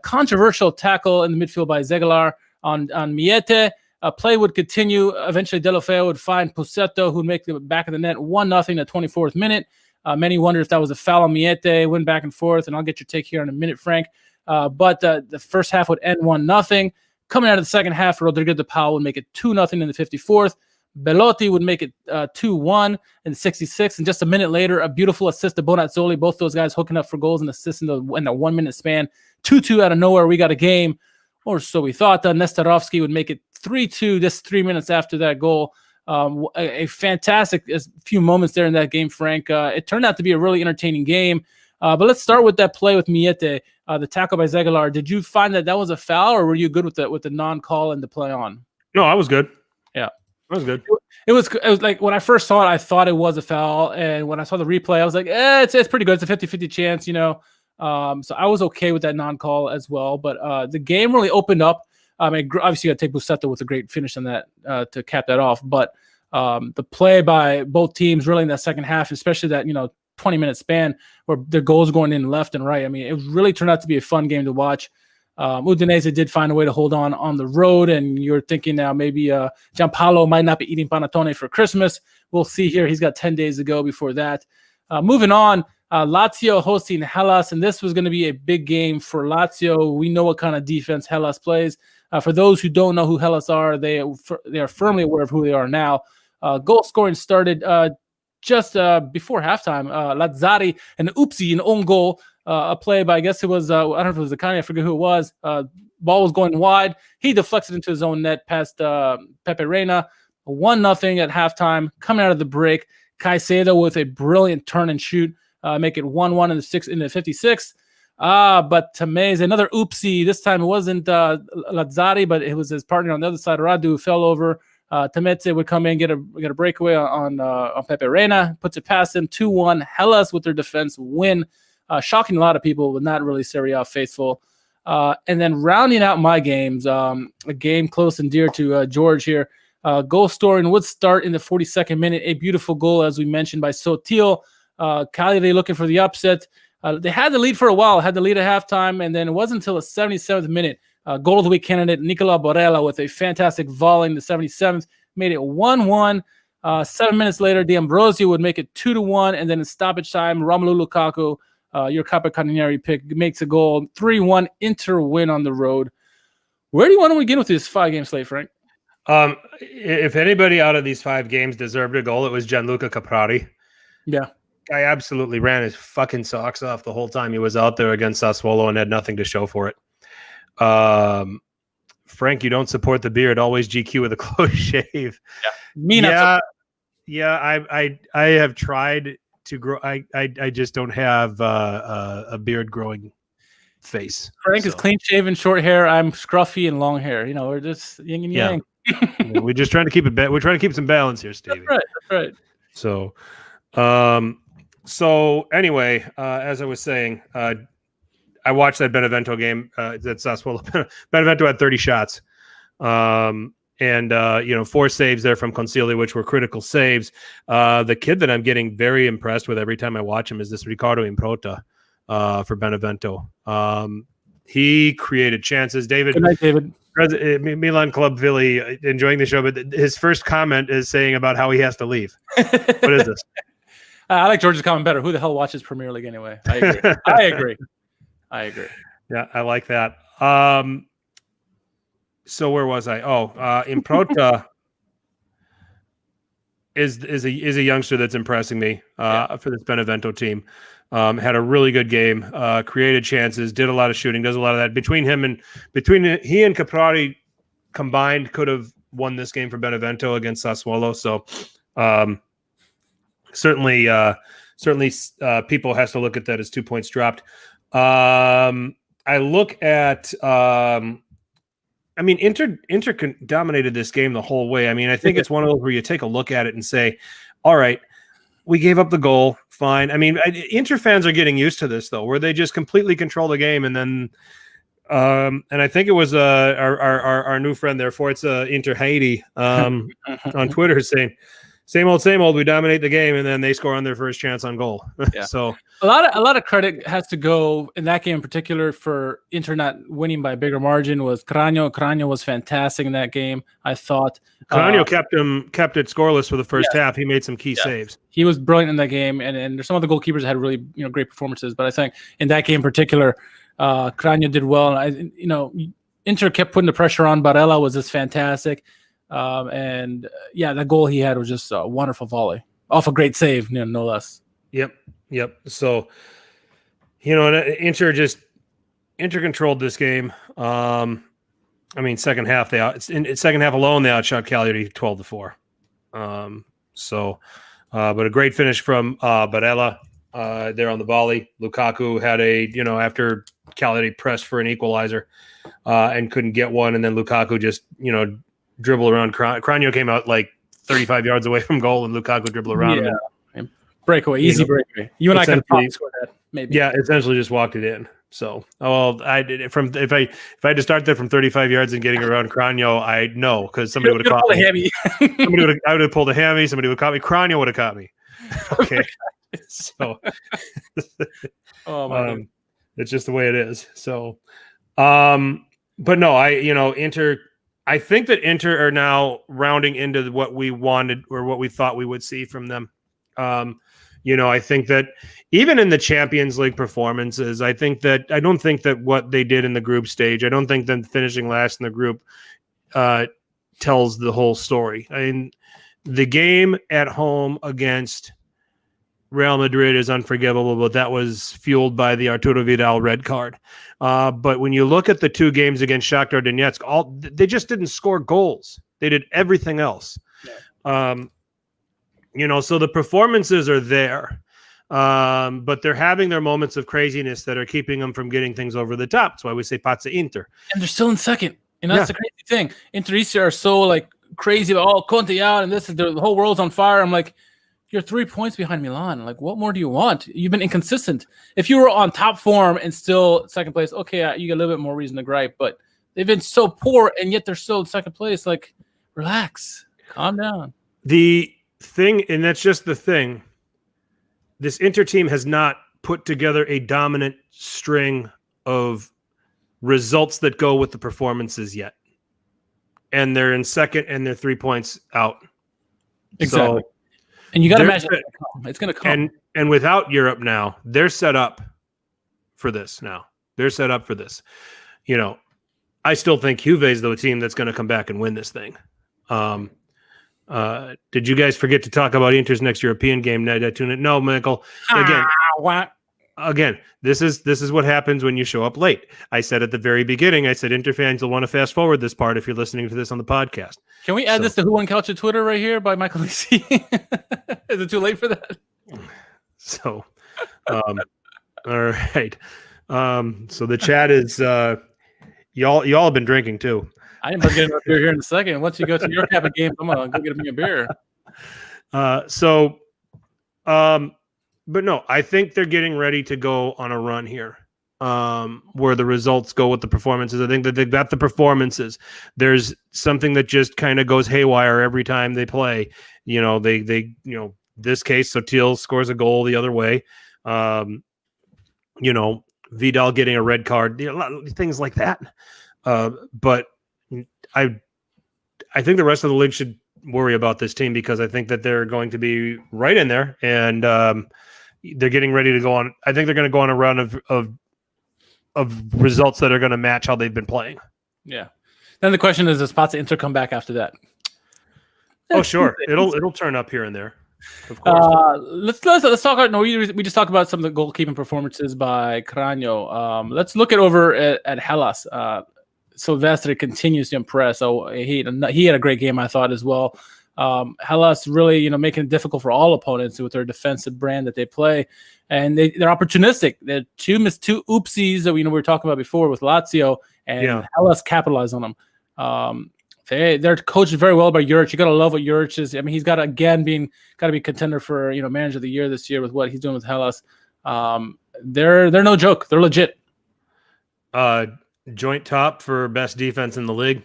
controversial tackle in the midfield by Zegalar on Miete. Play would continue. Eventually, Delofeo would find Pusetto, who would make the back of the net 1-0 at 24th minute. Many wonder if that was a foul on Miete. Went back and forth, and I'll get your take here in a minute, Frank. But the first half would end 1-0. Coming out of the second half, Rodrigo de Paul would make it 2-0 in the 54th. Belotti would make it 2-1 in the 66th. And just a minute later, a beautiful assist to Bonazzoli. Both those guys hooking up for goals and assists in the 1-minute span. 2-2 out of nowhere. We got a game, or so we thought. Nestarovsky would make it 3-2 just 3 minutes after that goal. A fantastic few moments there in that game, Frank. It turned out to be a really entertaining game. But let's start with that play with Miete, the tackle by Zegalar. Did you find that was a foul, or were you good with the non-call and the play on? No, I was good. Yeah, I was good. It was like when I first saw it, I thought it was a foul, and when I saw the replay, I was like, it's pretty good. It's a 50-50 chance, So I was okay with that non-call as well. But the game really opened up. I mean, obviously, you got to take Busetto with a great finish on that to cap that off. But the play by both teams really in that second half, especially that 20-minute span where their goals going in left and right. I mean, it really turned out to be a fun game to watch. Udinese did find a way to hold on the road, and you're thinking now maybe Gianpaolo might not be eating panettone for Christmas. We'll see here. He's got 10 days to go before that. Moving on, Lazio hosting Hellas, and this was going to be a big game for Lazio. We know what kind of defense Hellas plays. For those who don't know who Hellas are, they are firmly aware of who they are now. Goal scoring started just before halftime. Lazzari and Upsi, an own goal, a play by, I guess it was, I don't know if it was Zakani, I forget who it was. Ball was going wide. He deflects it into his own net past Pepe Reina. 1-0 at halftime. Coming out of the break, Caicedo with a brilliant turn and shoot, make it 1-1 in the 56th. But Tameze, another oopsie. This time it wasn't Lazzari, but it was his partner on the other side. Radu, who fell over. Tameze would come in, get a breakaway on Pepe Reina, puts it past him. 2-1. Hellas with their defense win. Shocking a lot of people, but not really Serie A faithful. And then rounding out my games, a game close and dear to George here. Goal scoring would start in the 42nd minute. A beautiful goal, as we mentioned, by Sotil. Cagliari looking for the upset. They had the lead for a while, had the lead at halftime, and then it wasn't until the 77th minute. Goal of the week candidate Nicola Borella with a fantastic volley in the 77th made it 1-1. 7 minutes later, D'Ambrosio would make it 2-1, and then in stoppage time, Romelu Lukaku, your Capocannonieri pick, makes a goal. 3-1 Inter win on the road. Where do you want to begin with this 5-game slate, Frank? If anybody out of these 5 games deserved a goal, it was Gianluca Caprari. Yeah. Guy absolutely ran his fucking socks off the whole time he was out there against Sassuolo and had nothing to show for it. Frank, you don't support the beard. Always GQ with a close shave. Yeah, me not. Yeah. I have tried to grow. I just don't have a beard growing face. Frank is clean shaven, short hair. I'm scruffy and long hair. We're just yin and yang. We're just trying to keep it. We're trying to keep some balance here, Stevie. That's right. So, anyway, as I was saying, I watched that Benevento game. That Sassuolo. Benevento had 30 shots, and 4 saves there from Consigli, which were critical saves. The kid that I'm getting very impressed with every time I watch him is this Riccardo Improta for Benevento. He created chances. David. Good night, David. Milan Club Vili enjoying the show, but his first comment is saying about how he has to leave. What is this? I like George's comment better. Who the hell watches Premier League anyway? I agree. I agree. Yeah, I like that. So where was I? Improta is a youngster that's impressing me for this Benevento team. Had a really good game, created chances, did a lot of shooting, does a lot of that. Between he and Caprari combined could have won this game for Benevento against Sassuolo. So certainly people has to look at that as 2 points dropped. I look at Inter dominated this game the whole way. I mean, I think it's one of those where you take a look at it and say, all right, we gave up the goal. Fine. I mean, Inter fans are getting used to this, though, where they just completely control the game. And then, and I think it was our new friend there, Forza Inter Haiti, on Twitter saying, same old, we dominate the game, and then they score on their first chance on goal. Yeah. So a lot of credit has to go in that game in particular for Inter not winning by a bigger margin was Cragno. Cragno was fantastic in that game, I thought. Cragno kept it scoreless for the first half. He made some key saves. He was brilliant in that game, and there's some of the goalkeepers that had really great performances. But I think in that game in particular, Cragno did well. And Inter kept putting the pressure on. Barella was just fantastic. That goal he had was just a wonderful volley off a great save, no less. Yep. So, Inter controlled this game. Second half alone they outshot Cagliari 12-4. But a great finish from Barella there on the volley. Lukaku had after Cagliari pressed for an equalizer and couldn't get one, and then Lukaku just dribble around. Cragno came out like 35 yards away from goal, and Lukaku dribbled around him. Breakaway, easy breakaway. You and I can probably score that, maybe. Yeah, essentially just walked it in. So, I did it from if I had to start there from 35 yards and getting around Cragno, I know because somebody would have caught me. I would have pulled a hammy. Somebody would have caught me. Cragno would have caught me. Okay, so it's just the way it is. So, but no, Inter. I think that Inter are now rounding into what we wanted or what we thought we would see from them. I think that even in the Champions League performances, I don't think that what they did in the group stage, I don't think that finishing last in the group tells the whole story. I mean, the game at home against Real Madrid is unforgivable, but that was fueled by the Arturo Vidal red card. But when you look at the 2 games against Shakhtar Donetsk, they just didn't score goals. They did everything else. Yeah. So the performances are there, but they're having their moments of craziness that are keeping them from getting things over the top. That's why we say Pazza Inter. And they're still in second. That's the crazy thing. Interista are so crazy about Conte out and this, the whole world's on fire. I'm like, you're 3 points behind Milan. Like, what more do you want? You've been inconsistent. If you were on top form and still second place, okay, you get a little bit more reason to gripe. But they've been so poor, and yet they're still in second place. Like, relax, calm down. The thing, and that's just the thing, this Inter team has not put together a dominant string of results that go with the performances yet. And they're in second, and they're 3 points out. Exactly. So, and you got to imagine it's going to come. And without Europe now, they're set up for this now. They're set up for this. I still think Juve is the team that's going to come back and win this thing. Did you guys forget to talk about Inter's next European game? No, Michael. Again, again, this is what happens when you show up late. I said at the very beginning, I said Interfans will want to fast forward this part if you're listening to this on the podcast. Can we add this to Who Won Couch at Twitter right here by Michael Lisi? Is it too late for that? So, all right. So the chat is y'all have been drinking too. I am going to get a beer here in a second. Once you go to your Kappa game, I'm gonna go get me a beer. But no, I think they're getting ready to go on a run here, where the results go with the performances. I think that they've got the performances. There's something that just kind of goes haywire every time they play. This case, Sotil scores a goal the other way. Vidal getting a red card, things like that. But I think the rest of the league should worry about this team because I think that they're going to be right in there and they're getting ready to go on. I think they're going to go on a run of results that are going to match how they've been playing. Yeah. Then the question is, does Pazza Inter come back after that? Oh, sure. It'll turn up here and there. Of course. Let's talk about. No, we just talked about some of the goalkeeping performances by Cragno. Let's look over at Hellas. Silvestre continues to impress. So he had a great game, I thought, as well. Hellas really, making it difficult for all opponents with their defensive brand that they play, and they're opportunistic. They're two oopsies that we were talking about before with Lazio, and Hellas capitalized on them. They're coached very well by Juric. You got to love what Juric is. I mean, he's got to be contender for manager of the year this year with what he's doing with Hellas. They're no joke. They're legit. Joint top for best defense in the league.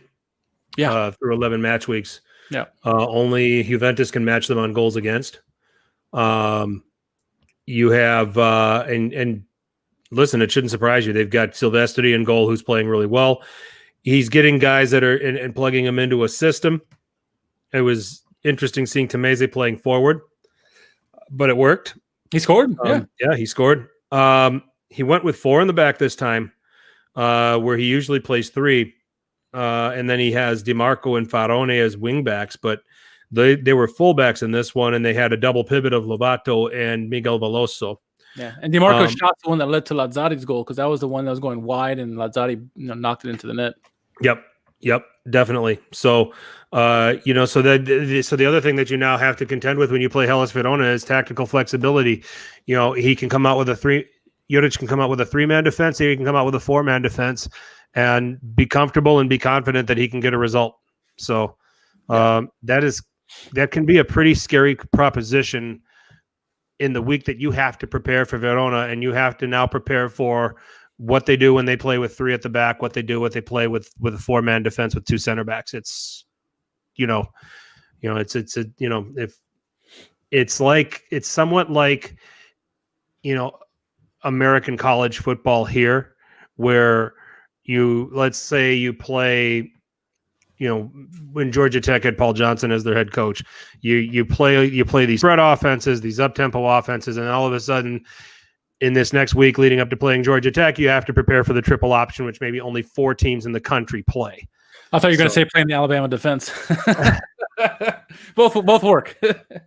Yeah, through 11 match weeks. Yeah. Only Juventus can match them on goals against. You have and listen, it shouldn't surprise you. They've got Silvestri in goal, who's playing really well. He's getting guys that are and plugging them into a system. It was interesting seeing Tameze playing forward, but it worked. He scored. He scored. He went with 4 in the back this time, where he usually plays 3. And then he has DiMarco and Farone as wingbacks, but they were fullbacks in this one, and they had a double pivot of Lovato and Miguel Veloso. Yeah, and DiMarco shot's the one that led to Lazzari's goal because that was the one that was going wide, and Lazzari knocked it into the net. Yep, definitely. So, so the other thing that you now have to contend with when you play Hellas Verona is tactical flexibility. He can come out with Juric can come out with a 3-man defense, or he can come out with a 4-man defense, and be comfortable and be confident that he can get a result. So that can be a pretty scary proposition in the week that you have to prepare for Verona, and you have to now prepare for what they do when they play with 3 at the back, what they do when they play with a 4-man defense with 2 center backs. It's somewhat like American college football here, where let's say you play, when Georgia Tech had Paul Johnson as their head coach, you play these spread offenses, these up-tempo offenses, and all of a sudden in this next week leading up to playing Georgia Tech, you have to prepare for the triple option, which maybe only 4 teams in the country play. I thought you were going to say playing the Alabama defense. both work.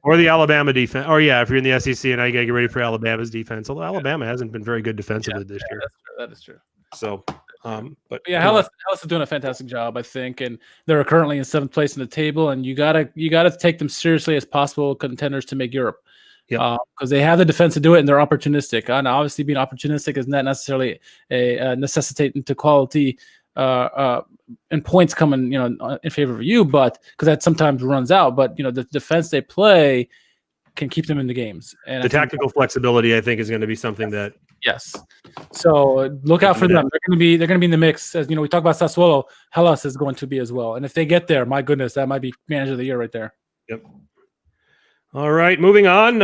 Or the Alabama defense. Or if you're in the SEC and I got to get ready for Alabama's defense, although Alabama hasn't been very good defensively this year. That is true. So, but Hellas is doing a fantastic job, I think, and they're currently in 7th place in the table, and you gotta take them seriously as possible contenders to make Europe. Because they have the defense to do it, and they're opportunistic. And obviously, being opportunistic is not necessarily a necessitating to quality and points coming, in favor of you, but because that sometimes runs out. But the defense they play can keep them in the games. And the tactical flexibility, I think, is going to be something that. Yes. So look out for them. They're going to be in the mix. As we talk about Sassuolo, Hellas is going to be as well. And if they get there, my goodness, that might be manager of the year right there. Yep. All right, moving on.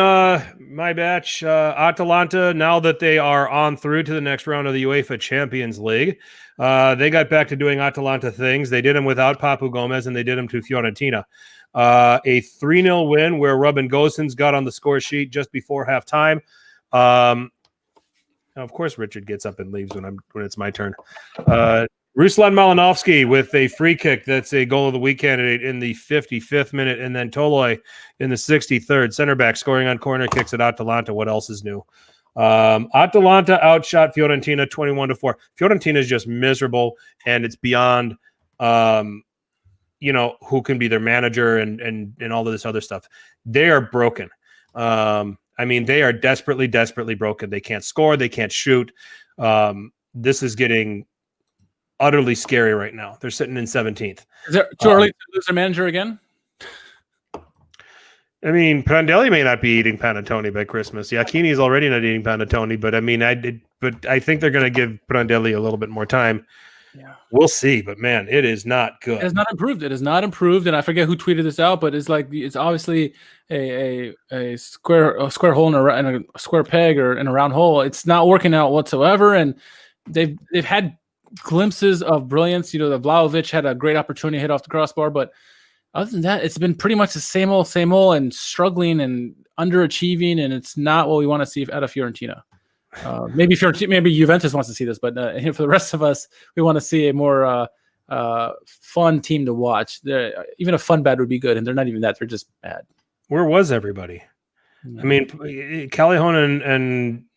My batch, Atalanta, now that they are on through to the next round of the UEFA Champions League, they got back to doing Atalanta things. They did them without Papu Gomez, and they did them to Fiorentina. A 3-0 win where Ruben Gosens got on the score sheet just before halftime. Now, of course, Richard gets up and leaves when it's my turn. Ruslan Malinovsky with a free kick. That's a goal of the week candidate in the 55th minute. And then Toloi in the 63rd. Center back scoring on corner kicks at Atalanta. What else is new? Atalanta outshot Fiorentina 21-4. Fiorentina is just miserable, and it's beyond, who can be their manager and all of this other stuff. They are broken. They are desperately, desperately broken. They can't score. They can't shoot. This is getting utterly scary right now. They're sitting in 17th. Is it too early to lose their manager again? Prandelli may not be eating panettone by Christmas. Iachini is already not eating panettone, but I think they're going to give Prandelli a little bit more time. Yeah, we'll see. But man, it is not good. It has not improved. It has not improved. And I forget who tweeted this out, but it's obviously a square hole in a square peg or in a round hole. It's not working out whatsoever. And they've had glimpses of brilliance. The Vlahovic had a great opportunity to hit off the crossbar, but other than that, it's been pretty much the same old, and struggling and underachieving, and it's not what we want to see out of Fiorentina. Maybe Juventus wants to see this, but for the rest of us, we want to see a more fun team to watch. Even a fun bad would be good, and they're not even that; they're just bad. Where was everybody? Callejon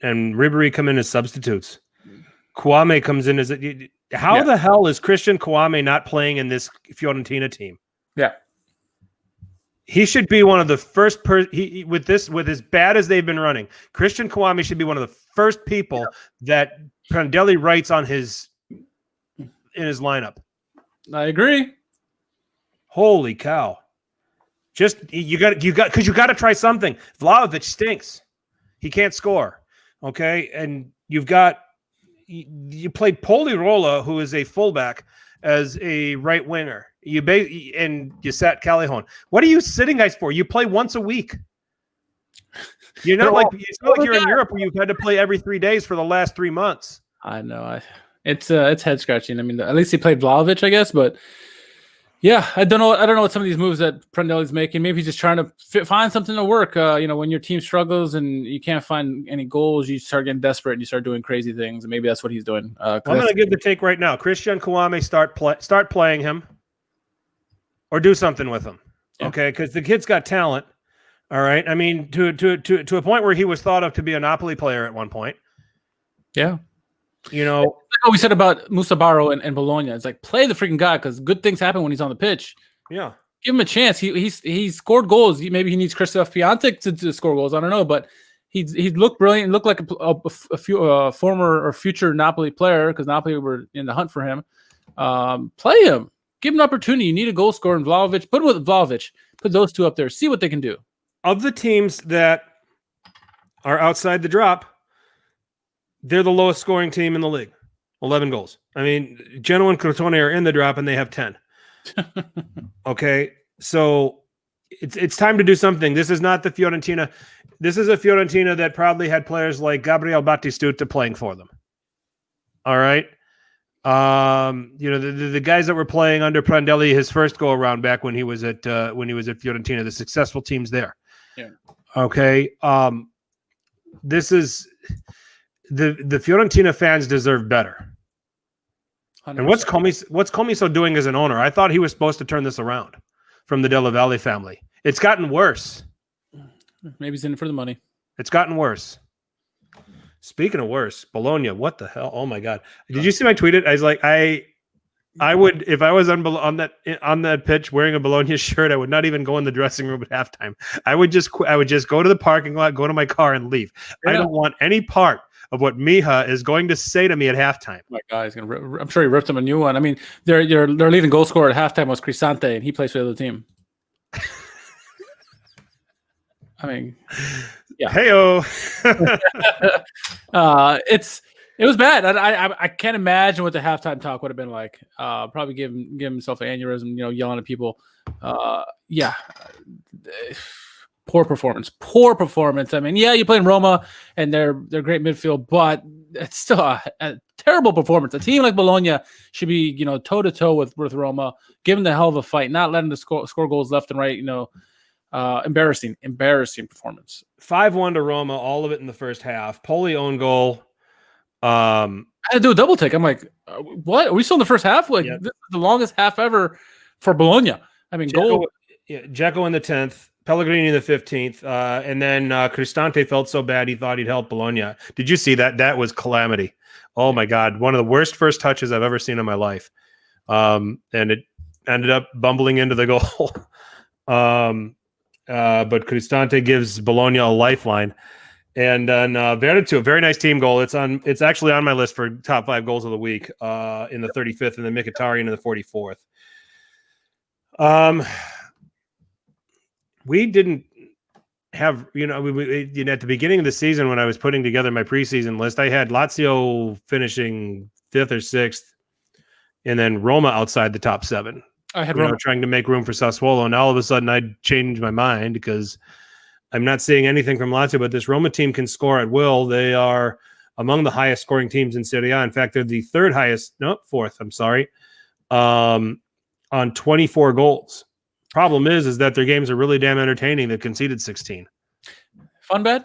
and Ribéry come in as substitutes. Kouame comes in as how the hell is Christian Kouame not playing in this Fiorentina team? Yeah. He should be one of the first with as bad as they've been running. Christian Kouame should be one of the first people that Prandelli writes in his lineup. I agree. Holy cow. Just you got to try something. Vlahovic stinks. He can't score. Okay? And you played Polirola, who is a fullback, as a right winger. And you sat Callejon. What are you sitting guys for? You play once a week. It's not like you're in Europe where you've had to play every 3 days for the last 3 months. I know. It's head scratching. At least he played Vlahovic, I guess, but yeah, I don't know what some of these moves that Prandelli's making. Maybe he's just trying to find something to work. When your team struggles and you can't find any goals, you start getting desperate and you start doing crazy things. And maybe that's what he's doing. I'm going to give the take right now. Christian Kouame, start playing him, or do something with him. Yeah. Okay, because the kid's got talent. All right. To a point where he was thought of to be a Napoli player at one point. Yeah. Like what we said about Musa Barrow and Bologna. It's like, play the freaking guy, because good things happen when he's on the pitch. Yeah. Give him a chance. He scored goals. Maybe he needs Christoph Piatek to score goals. I don't know, but he looked brilliant. He looked like a former or future Napoli player, because Napoli were in the hunt for him. Play him. Give him an opportunity. You need a goal scorer in Vlahovic. Put him with Vlahovic. Put those two up there. See what they can do. Of the teams that are outside the drop, they're the lowest scoring team in the league. 11 goals. Genoa and Crotone are in the drop, and they have 10. Okay, so it's time to do something. This is not the Fiorentina. This is a Fiorentina that probably had players like Gabriel Battistuta playing for them. All right. The guys that were playing under Prandelli his first go around back when he was at Fiorentina, the successful teams there. Yeah. Okay. This is the Fiorentina fans deserve better. 100%. And what's Comiso doing as an owner? I thought he was supposed to turn this around from the Della Valle family. It's gotten worse. Maybe he's in it for the money. It's gotten worse. Speaking of worse, Bologna, what the hell? Oh my God. Did you see my tweet? I was like, I would, if I was on that pitch wearing a Bologna shirt, I would not even go in the dressing room at halftime. I would just go to the parking lot, go to my car and leave. Yeah. I don't want any part of what Mija is going to say to me at halftime. My God, I'm sure he ripped him a new one. Their leading goal scorer at halftime was Cristante, and he plays for the other team. Yeah. Heyo. It was bad. I can't imagine what the halftime talk would have been like. Probably give himself an aneurysm, yelling at people. Yeah. Poor performance. Yeah, you play in Roma and they're great midfield, but it's still a terrible performance. A team like Bologna should be, toe to toe with Roma, give them the hell of a fight, not letting them score goals left and right. Embarrassing performance. 5-1 to Roma, all of it in the first half. Poli own goal. I had to do a double take. I'm like, what? Are we still in the first half? This is the longest half ever for Bologna. Dzeko in the 10th. Pellegrini in the 15th. And then Cristante felt so bad he thought he'd help Bologna. Did you see that? That was calamity. Oh, my God. One of the worst first touches I've ever seen in my life. And it ended up bumbling into the goal. But Cristante gives Bologna a lifeline. And then Veretout, a very nice team goal. It's actually on my list for top 5 goals of the week in the 35th, and then Mkhitaryan in the 44th. We didn't have, at the beginning of the season when I was putting together my preseason list, I had Lazio finishing 5th or 6th, and then Roma outside the top 7. I had Roma trying to make room for Sassuolo, and all of a sudden I changed my mind because I'm not seeing anything from Lazio, but this Roma team can score at will. They are among the highest scoring teams in Serie A. In fact, they're the fourth, I'm sorry, on 24 goals. Problem is that their games are really damn entertaining. They've conceded 16. Fun bad?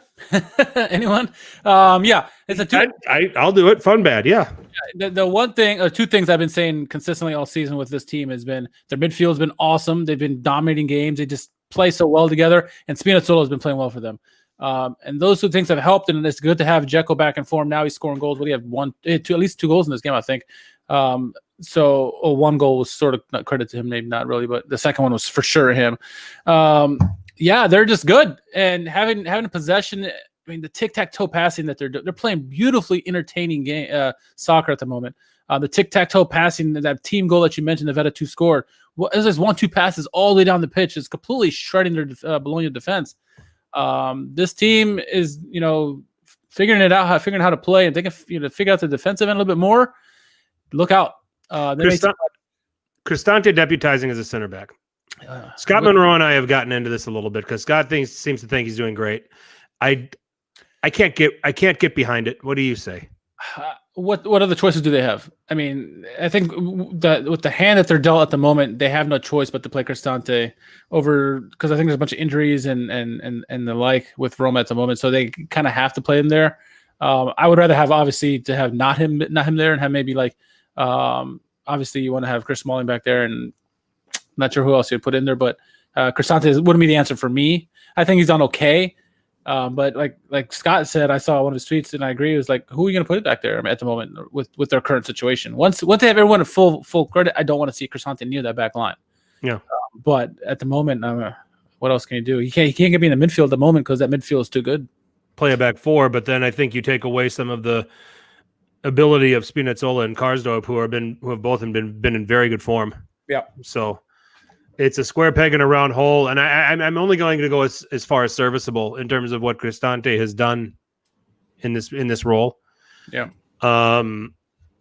Anyone? Yeah, it's a I'll do it. Fun bad, yeah. The one thing, or two things I've been saying consistently all season with this team has been their midfield has been awesome. They've been dominating games. They just play so well together, and Spinazzola has been playing well for them. And those two things have helped, and it's good to have Dzeko back in form. Now he's scoring goals. What do you have? At least 2 goals in this game, I think. So one goal was sort of not credit to him, maybe not really, but the second one was for sure him. Yeah, they're just good, and having a possession. I mean, the tic-tac-toe passing that they're playing beautifully entertaining game soccer at the moment. The tic-tac-toe passing, that team goal that you mentioned, the Veretout scored. There's 1-2 passes all the way down the pitch. It's completely shredding their Bologna defense. This team is, figuring how to play, and they can, figure out the defensive end a little bit more. Look out. Cristante deputizing as a center back. Scott Monroe and I have gotten into this a little bit because Scott seems to think he's doing great. I can't get behind it. What do you say? What other choices do they have? I mean, I think that with the hand that they're dealt at the moment, they have no choice but to play Cristante over, because I think there's a bunch of injuries and the like with Roma at the moment, so they kind of have to play him there. I would rather have obviously to have not him there and have maybe like obviously you want to have Chris Smalling back there, and not sure who else you'd put in there, but Cristante wouldn't be the answer for me. I think he's done okay. But like Scott said, I saw one of his tweets and I agree. It was like, who are you going to put back there at the moment with their current situation? Once they have everyone at full credit, I don't want to see Cristante near that back line. Yeah. But at the moment, what else can you do? He can't get me in the midfield at the moment because that midfield is too good. Play a back 4, but then I think you take away some of the ability of Spinazzola and Karsdorp, who have both been in very good form. Yeah. So it's a square peg in a round hole, and I'm only going to go as far as serviceable in terms of what Cristante has done in this role. Yeah.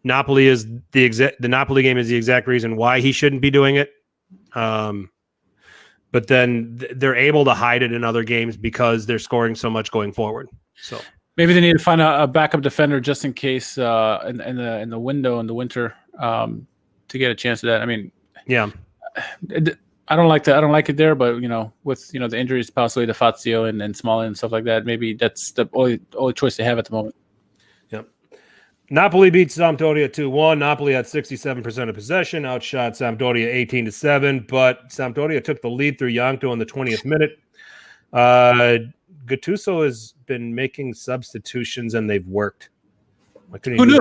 Napoli is the Napoli game is the exact reason why he shouldn't be doing it. But then they're able to hide it in other games because they're scoring so much going forward. So maybe they need to find a backup defender just in case in the window in the winter to get a chance at that. I mean, yeah. I don't like that. I don't like it there, but with the injuries possibly to Fazio and Smalling and stuff like that, maybe that's the only choice they have at the moment. Yep. Napoli beats Sampdoria 2-1. Napoli had 67% of possession, outshot Sampdoria 18-7, but Sampdoria took the lead through Yankto in the 20th minute. Gattuso has been making substitutions and they've worked. Who knew?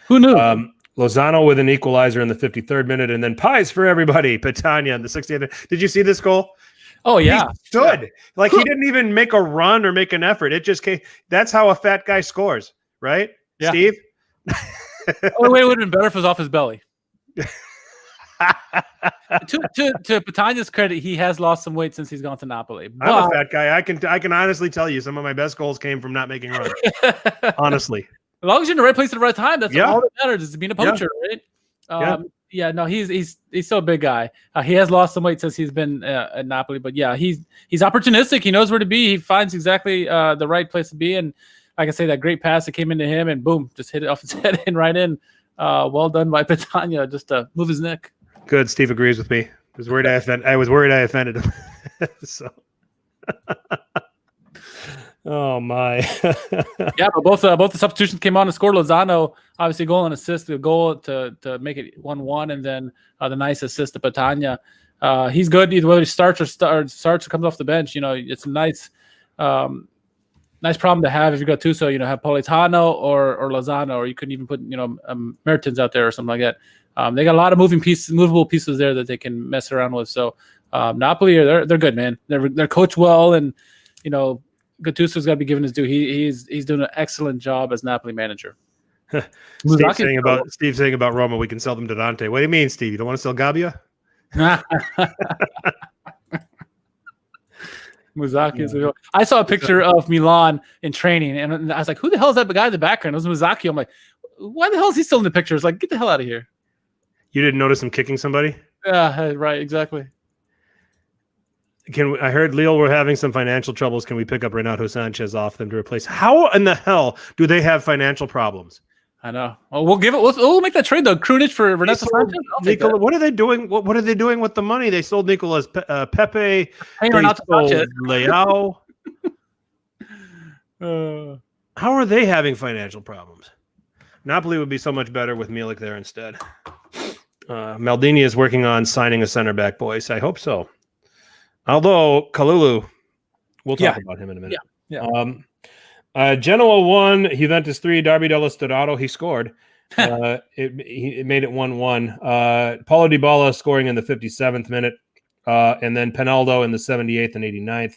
Who knew? Lozano with an equalizer in the 53rd minute, and then pies for everybody. Petagna in the 60th. Did you see this goal? Oh, yeah. He stood. Like he didn't even make a run or make an effort. It just came. That's how a fat guy scores, right? Yeah. Steve? Only way it would have been better if it was off his belly. To Petagna's credit, he has lost some weight since he's gone to Napoli. But I'm a fat guy. I can honestly tell you some of my best goals came from not making runs. Honestly. As long as you're in the right place at the right time, that's all that matters, is being a poacher, right? No, he's still a big guy. He has lost some weight since he's been at Napoli, but yeah, he's opportunistic. He knows where to be. He finds exactly the right place to be, and like I say, that great pass that came into him, and boom, just hit it off his head and right in. Well done by Petagna, just to move his neck. Good. Steve agrees with me. I was worried I offended him. So. Oh my! Yeah, but both the substitutions came on and scored. Lozano obviously goal and assist, the goal to make it 1-1, and then the nice assist to Petagna. He's good either whether he starts or comes off the bench. It's a nice problem to have if you got Tuso. Have Politano or Lozano, or you couldn't even put Mertens out there or something like that. They got a lot of movable pieces there that they can mess around with. So Napoli, they're good, man. They're coached well, and Gattuso's got to be given his due. He's doing an excellent job as Napoli manager. Steve saying about Roma, we can sell them to Dante. What do you mean, Steve? You don't want to sell Gabbia? Muzaki. I saw a picture of Milan in training, and I was like, "Who the hell is that guy in the background?" It was Muzaki. I'm like, "Why the hell is he still in the picture?" It's like, get the hell out of here. You didn't notice him kicking somebody? Yeah, right, exactly. I heard Lille were having some financial troubles. Can we pick up Renato Sanchez off them to replace? How in the hell do they have financial problems? I know. Well, we'll make that trade though. Krunic for Renato Sanchez. What are they doing? What are they doing with the money? They sold Nicolas Pepe. Renato Sanchez. Leao. How are they having financial problems? Napoli would be so much better with Milik there instead. Maldini is working on signing a center back, boys. I hope so. Although Kalulu, we'll talk about him in a minute. Yeah. Genoa 1, Juventus 3, Derby dello Stato. He scored. It made it 1-1. Paulo Dybala scoring in the 57th minute, and then Penaldo in the 78th and 89th.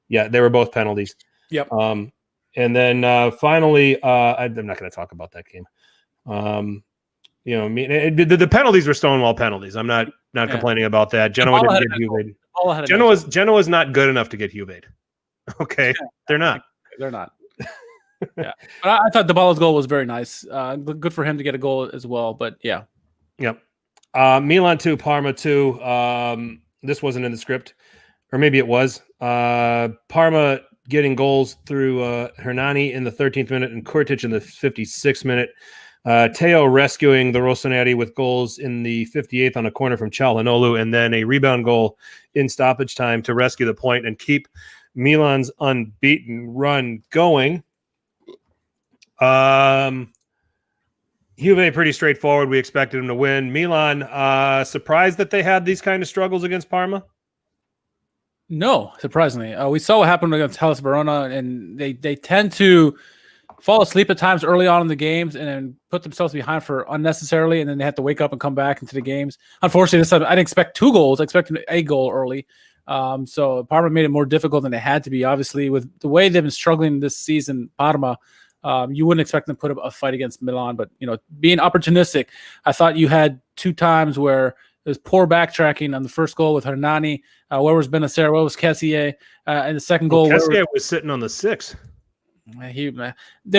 Yeah, they were both penalties. Yep. And then finally, I'm not going to talk about that game. The penalties were Stonewall penalties. I'm not complaining about that. Genoa didn't get Juve. Genoa's not good enough to get Juve. Okay, they're not. They're not. Yeah, but I thought Dybala's goal was very nice. Good for him to get a goal as well. But yeah. Yep. Milan 2, Parma 2. This wasn't in the script, or maybe it was. Parma getting goals through Hernani in the 13th minute and Kurtic in the 56th minute. Teo rescuing the Rossoneri with goals in the 58th on a corner from Çalhanoğlu, and then a rebound goal in stoppage time to rescue the point and keep Milan's unbeaten run going. Juve pretty straightforward. We expected them to win. Milan, surprised that they had these kind of struggles against Parma? No, surprisingly. We saw what happened against Hellas Verona, and they tend to fall asleep at times early on in the games and then put themselves behind for unnecessarily, and then they have to wake up and come back into the games. Unfortunately, this time I didn't expect 2 goals. I expected a goal early. So Parma made it more difficult than it had to be. Obviously, with the way they've been struggling this season, Parma, you wouldn't expect them to put up a fight against Milan. But, being opportunistic, I thought you had 2 times where there's poor backtracking on the first goal with Hernani. Where was Benacer? Where was Kessié? And the second goal. Kessié was sitting on the 6. They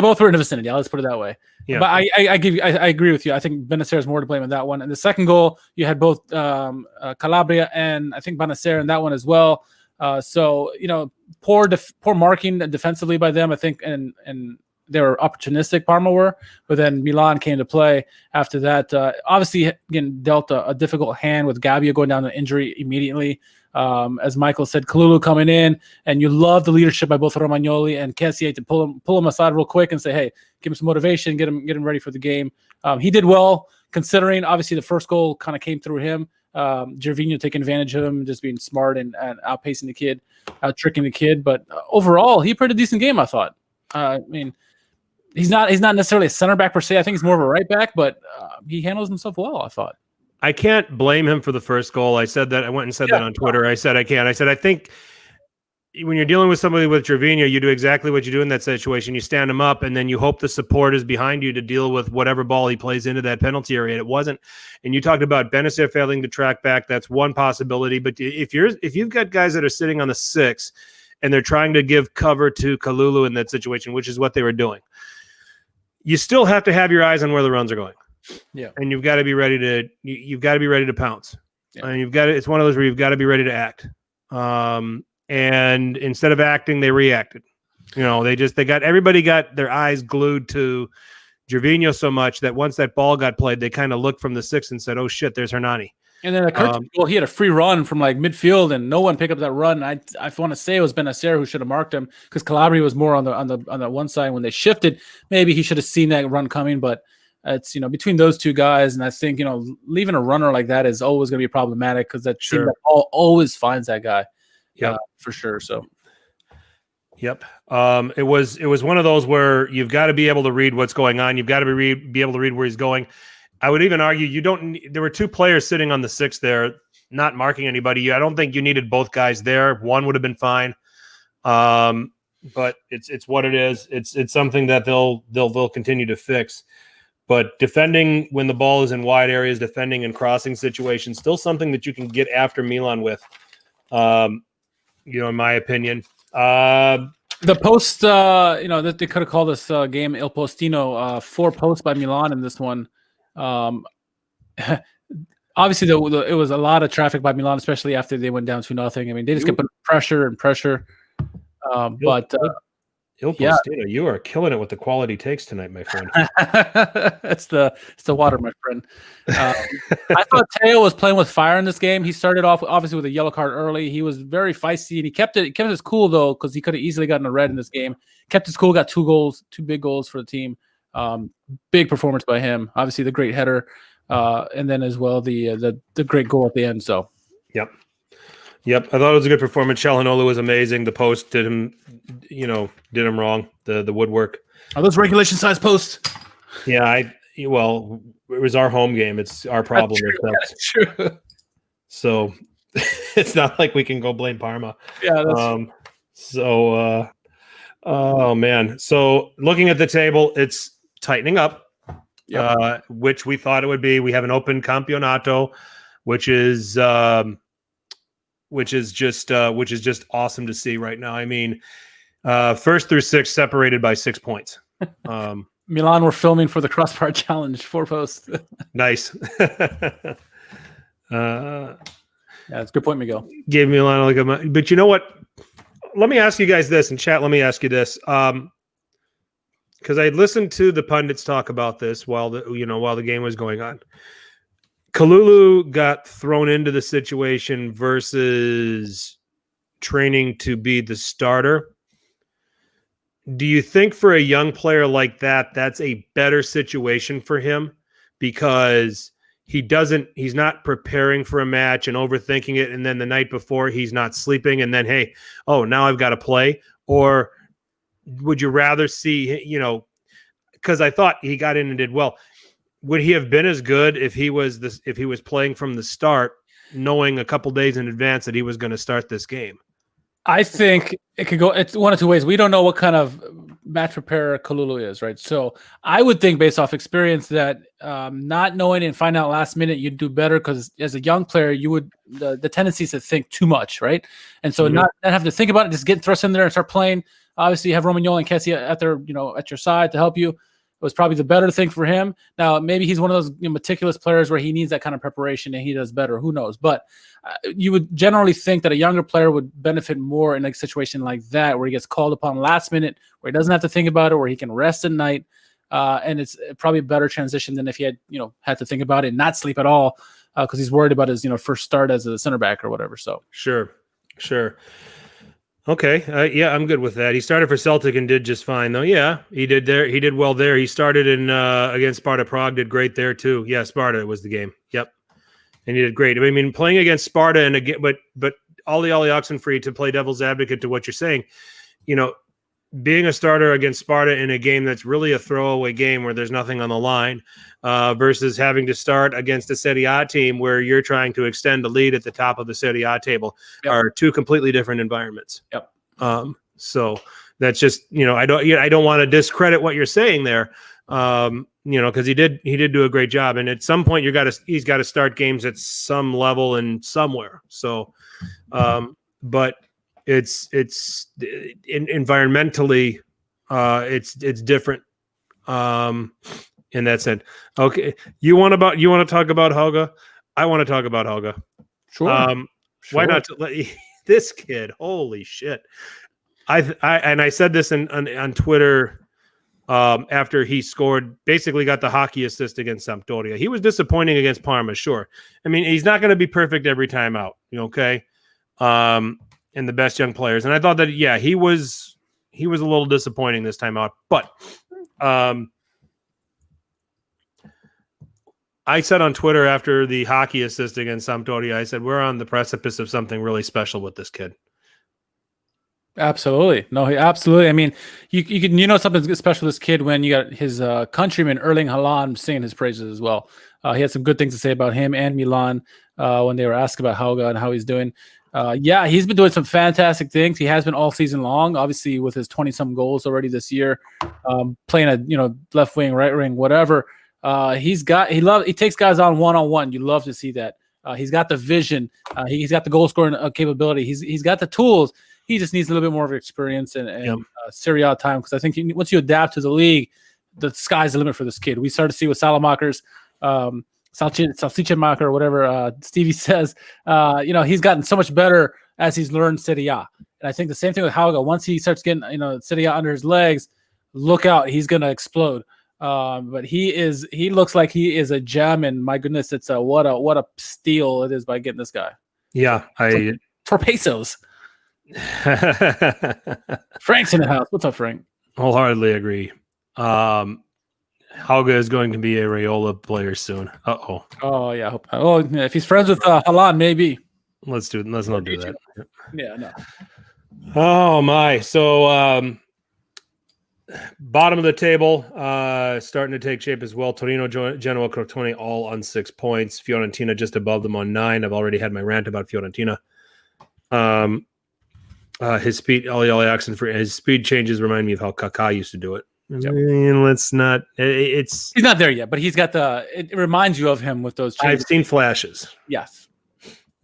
both were in the vicinity. Let's put it that way. Yeah. But I agree with you. I think Benacer is more to blame in that one. And the second goal, you had both Calabria and I think Benacer in that one as well. So poor marking defensively by them, I think, and they were opportunistic. Parma were, but then Milan came to play after that. Obviously, again, dealt a difficult hand with Gabbia going down to injury immediately. As Michael said, Kalulu coming in, and you love the leadership by both Romagnoli and Kessié to pull him aside real quick and say, "Hey, give him some motivation, get him ready for the game." He did well, considering obviously the first goal kind of came through him. Gervinho taking advantage of him, just being smart and outpacing the kid, out-tricking the kid. But overall, he played a decent game, I thought. He's not necessarily a center back per se. I think he's more of a right back, but he handles himself well, I thought. I can't blame him for the first goal. I said that. I went and said that on Twitter. I said I can't. I said I think when you're dealing with somebody with Gervinho, you do exactly what you do in that situation. You stand him up, and then you hope the support is behind you to deal with whatever ball he plays into that penalty area. And it wasn't. And you talked about Benacer failing to track back. That's one possibility. But if you've got guys that are sitting on the 6 and they're trying to give cover to Kalulu in that situation, which is what they were doing, you still have to have your eyes on where the runs are going. Yeah, and you've got to be ready to pounce. Yeah. And it's one of those where you've got to be ready to act. And instead of acting, they reacted. Everybody got their eyes glued to Gervinho so much that once that ball got played, they kind of looked from the 6 and said, "Oh shit, there's Hernani." And then he had a free run from like midfield, and no one picked up that run. I want to say it was Benacer who should have marked him because Calabria was more on the one side when they shifted. Maybe he should have seen that run coming, but It's between those two guys, and I think leaving a runner like that is always going to be problematic because that team that always finds that guy. Yeah, for sure. So. Yep. It was one of those where you've got to be able to read what's going on. You've got to be able to read where he's going. I would even argue there were two players sitting on the 6 there, not marking anybody. I don't think you needed both guys there. One would have been fine. But it's what it is. It's something that they'll continue to fix. But defending when the ball is in wide areas, defending in crossing situations, still something that you can get after Milan with. In my opinion. The post, that they could have called this game Il Postino. 4 posts by Milan in this one. Obviously, it was a lot of traffic by Milan, especially after they went down 2-0. I mean, they just kept putting pressure. Il Postino, you are killing it with the quality takes tonight, my friend. It's the water, my friend. I thought Teo was playing with fire in this game. He started off obviously with a yellow card early. He was very feisty, and he kept his cool though, because he could have easily gotten a red in this game. Kept his cool, got 2 big goals for the team. Big performance by him. Obviously, the great header, and then as well the great goal at the end. So, Yep, I thought it was a good performance. Çalhanoğlu was amazing. The post did him wrong. The woodwork. Are those regulation size posts? Yeah, it was our home game. It's our problem. That's true. So it's not like we can go blame Parma. Yeah. That's oh man. So looking at the table, it's tightening up. Yep. Which we thought it would be. We have an open campionato, which is just awesome to see right now. I mean, 1st through 6th separated by 6 points. Milan were filming for the crossbar challenge, 4 posts. Nice. Yeah, it's a good point, Miguel. Gave Milan but you know what? Let me ask you guys this, in chat. Let me ask you this, because I listened to the pundits talk about this while the game was going on. Kalulu got thrown into the situation versus training to be the starter. Do you think for a young player like that, that's a better situation for him because he's not preparing for a match and overthinking it, and then the night before he's not sleeping, and then now I've got to play? Or would you rather see, because I thought he got in and did well. Would he have been as good if he was playing from the start, knowing a couple days in advance that he was going to start this game? I think it could go. It's one of two ways. We don't know what kind of match preparer Kalulu is, right? So I would think, based off experience, that not knowing and find out last minute, you'd do better, because as a young player, you would the tendency is to think too much, right? And so not have to think about it, just get thrust in there and start playing. Obviously, you have Romagnoli and Kessie at your side to help you. Was probably the better thing for him. Now, maybe he's one of those meticulous players where he needs that kind of preparation and he does better. Who knows? But you would generally think that a younger player would benefit more in a situation like that, where he gets called upon last minute, where he doesn't have to think about it, where he can rest at night. And it's probably a better transition than if he had to think about it and not sleep at all, because he's worried about his first start as a center back or whatever. So Sure. Okay. I'm good with that. He started for Celtic and did just fine, though. Yeah, he did there. He did well there. He started in against Sparta Prague, did great there too. Yeah, Sparta was the game. Yep, and he did great. I mean, playing against Sparta and again, but Ollie Oxenfree, to play devil's advocate to what you're saying, being a starter against Sparta in a game that's really a throwaway game where there's nothing on the line, versus having to start against a Serie A team where you're trying to extend the lead at the top of the Serie A table, are two completely different environments. Yep. So that's just, I don't want to discredit what you're saying there, because he did do a great job. And at some point he's got to start games at some level and somewhere. So, but it's environmentally, it's different, in that sense. Okay. You want to talk about Hauge? I want to talk about Hauge. Sure. Why not this kid? Holy shit. I said this on Twitter, after he scored, basically got the hockey assist against Sampdoria. He was disappointing against Parma. Sure. I mean, he's not going to be perfect every time out. Okay. And the best young players. And I thought that, he was a little disappointing this time out, but, I said on Twitter after the hockey assist against Sampdoria, I said, we're on the precipice of something really special with this kid. Absolutely. No, absolutely. I mean, you know something special with this kid when you got his countryman Erling Haaland singing his praises as well. He had some good things to say about him and Milan when they were asked about Hauga and how he's doing. Yeah, he's been doing some fantastic things. He has been all season long, obviously with his 20-some goals already this year, playing a left wing, right wing, whatever. He takes guys on one-on-one. You love to see that. He's got the vision. He's got the goal scoring capability. He's got the tools. He just needs a little bit more of experience and Serie A time, because I think once you adapt to the league, the sky's the limit for this kid. We started to see with Salamakers, Salsichemaker, or whatever Stevie says. He's gotten so much better as he's learned Serie A. And I think the same thing with Hauga. Once he starts getting Serie A under his legs, look out, he's going to explode. But he looks like he is a gem, and my goodness, it's what a steal it is by getting this guy. Yeah, for pesos. Frank's in the house. What's up, Frank? Wholeheartedly agree. Hauga is going to be a Raiola player soon. Oh yeah. If he's friends with Haaland, maybe. Let's not do that. Yeah, no. Oh my. So bottom of the table, starting to take shape as well. Torino, Genoa, Crotone all on 6 points. Fiorentina just above them on 9. I've already had my rant about Fiorentina. His speed, his speed changes remind me of how Kaká used to do it. Yep. Let's not. He's not there yet, but he's got it reminds you of him with those changes. I've seen flashes. Yes,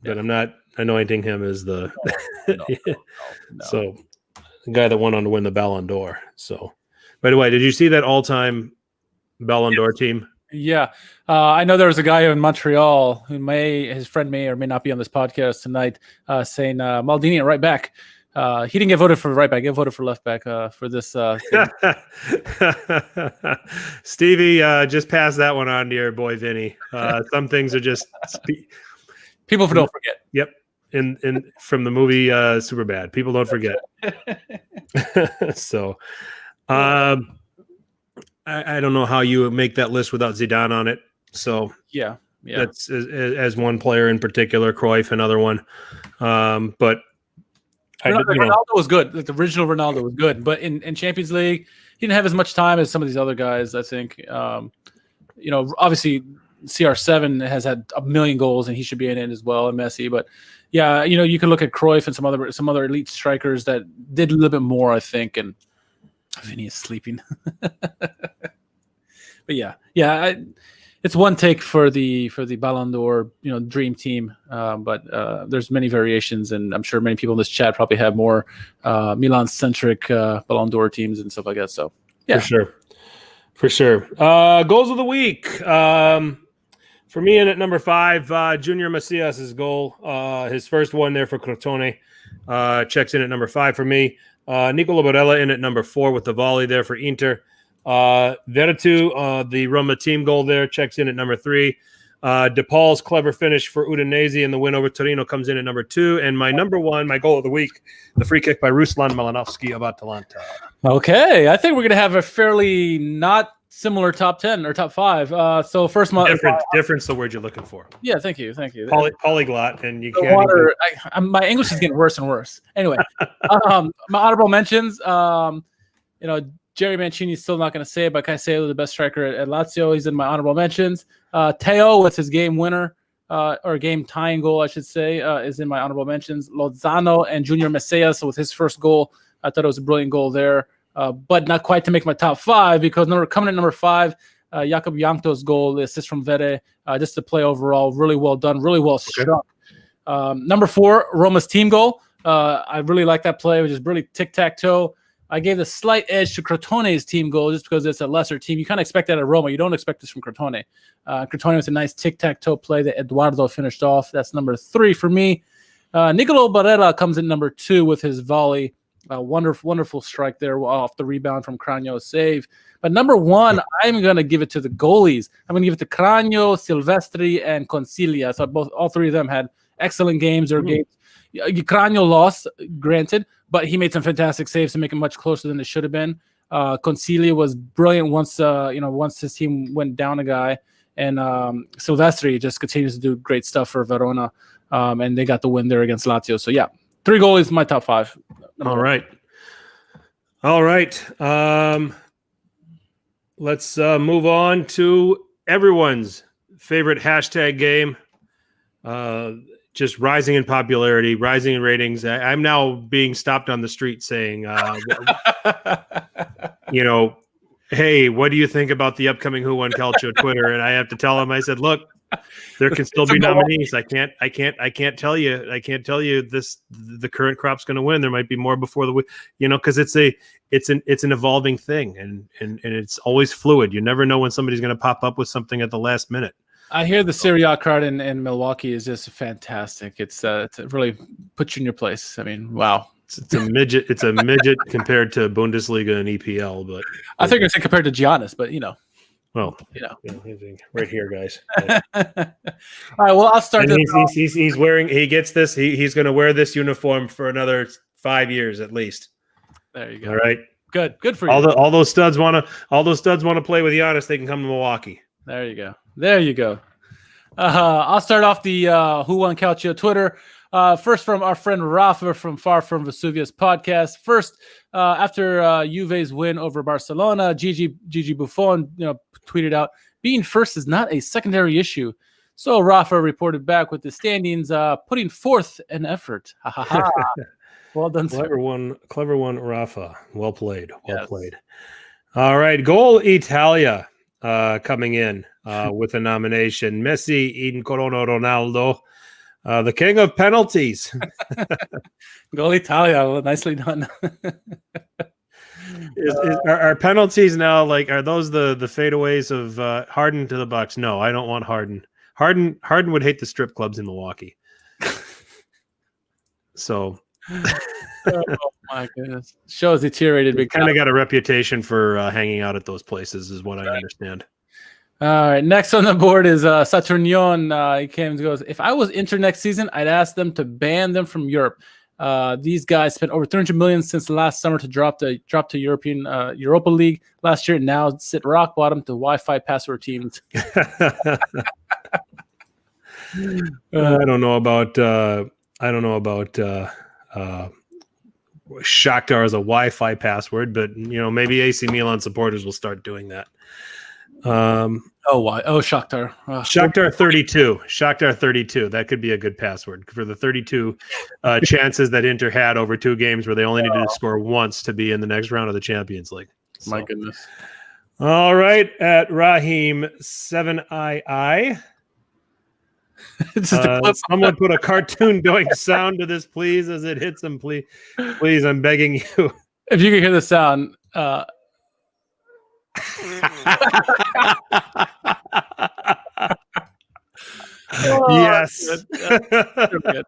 but I'm not anointing him as the. No. So, the guy that went on to win the Ballon d'Or. So, by the way, did you see that all-time Ballon d'Or team? Yeah, I know there was a guy in Montreal who his friend may or may not be on this podcast tonight, saying Maldini at right back. He didn't get voted for right back. He got voted for left back for this. Stevie, just pass that one on to your boy Vinny. Some things are just people don't forget. Yep, in from the movie Superbad, people don't forget. So, I don't know how you make that list without Zidane on it. So yeah, that's as one player in particular, Cruyff another one, but. Ronaldo was good. Like the original Ronaldo was good, but in Champions League, he didn't have as much time as some of these other guys. I think, obviously CR7 has had 1 million goals, and he should be in it as well, and Messi. But yeah, you can look at Cruyff and some other elite strikers that did a little bit more, I think. And Vinny is sleeping, but yeah. It's one take for the Ballon d'Or, dream team. But there's many variations, and I'm sure many people in this chat probably have more Milan-centric Ballon d'Or teams and stuff like that. So yeah, for sure. Goals of the week. For me, in at number 5, Junior Macias' goal, his first one there for Crotone, checks in at number 5 for me. Nicolo Barella in at number 4 with the volley there for Inter. Veretout, the Roma team goal there, checks in at number 3. DePaul's clever finish for Udinese and the win over Torino comes in at number 2. And my number 1, my goal of the week, the free kick by Ruslan Malinovsky of Atalanta. Okay, I think we're going to have a fairly not similar top 10 or top 5. So first month, difference the word you're looking for. Yeah, thank you. Polyglot, and you can't. Water. My English is getting worse and worse. Anyway, my honorable mentions. Jerry Mancini is still not going to say it, but Caicedo, the best striker at Lazio, he's in my honorable mentions. Teo with his game winner, or game tying goal, I should say, is in my honorable mentions. Lozano and Junior Messias with his first goal. I thought it was a brilliant goal there, but not quite to make my top 5 because coming at number 5, Jakub Jankto's goal, the assist from Vede, just the play overall, really well done, really well struck. Number 4, Roma's team goal. I really like that play, which is really tic-tac-toe. I gave the slight edge to Crotone's team goal just because it's a lesser team. You kind of expect that at Roma. You don't expect this from Crotone. Crotone with a nice tic-tac-toe play that Eduardo finished off. That's number 3 for me. Nicolo Barella comes in number 2 with his volley. Wonderful strike there off the rebound from Cranio's save. But number 1, I'm going to give it to the goalies. I'm going to give it to Cranio, Silvestri, and Consiglia. So all 3 of them had excellent games or games. Cranio lost, granted, but he made some fantastic saves to make it much closer than it should have been. Consiglia was brilliant once his team went down a guy. And Silvestri just continues to do great stuff for Verona. And they got the win there against Lazio. So, yeah, 3 goalies in my top 5. All right. Let's move on to everyone's favorite hashtag game. Just rising in popularity, rising in ratings. I'm now being stopped on the street saying, hey, what do you think about the upcoming Who Won Calcio Twitter? And I have to tell them, I said, look, there can still be nominees. I can't tell you. I can't tell you the current crop's going to win. There might be more before because it's an evolving thing and it's always fluid. You never know when somebody's going to pop up with something at the last minute. I hear the SerieA card in Milwaukee is just fantastic. It really puts you in your place. I mean, wow. It's a midget. It's a midget compared to Bundesliga and EPL, but I think it's compared to Giannis, but well, right here, guys. All right. Well, I'll start. He's wearing. He gets this. He's going to wear this uniform for another 5 years at least. There you go. All right. Good for you. All those studs want to play with Giannis. They can come to Milwaukee. There you go. I'll start off the Who Won Calcio Twitter. First from our friend Rafa from Far From Vesuvius podcast. First, after Juve's win over Barcelona, Gigi Buffon tweeted out, being first is not a secondary issue. So Rafa reported back with the standings, putting forth an effort. Ha ha ha. Well done, clever one, Rafa. Well played. Played. All right, Goal Italia coming in with a nomination. Messi in Corona Ronaldo. The king of penalties. Goal Italia, nicely done. Are penalties now are those the fadeaways of Harden to the Bucks? No, I don't want Harden. Harden would hate the strip clubs in Milwaukee. So, oh my goodness, show's deteriorated. We kind of got a reputation for hanging out at those places, is what I understand. All right, next on the board is Saturnion. He came and goes, if I was Inter next season, I'd ask them to ban them from Europe. These guys spent over 300 million since last summer to drop to European Europa League last year, and now sit rock bottom to Wi-Fi password teams. I don't know about Shakhtar as a Wi-Fi password, but maybe AC Milan supporters will start doing that. Shakhtar. Shakhtar 32. Shakhtar 32. That could be a good password for the 32 chances that Inter had over 2 games where they only needed to score once to be in the next round of the Champions League. So. My goodness. All right, at Raheem 7II. Someone put a cartoon doing sound to this, please, as it hits him. Please, I'm begging you. If you can hear the sound. Yes. Good.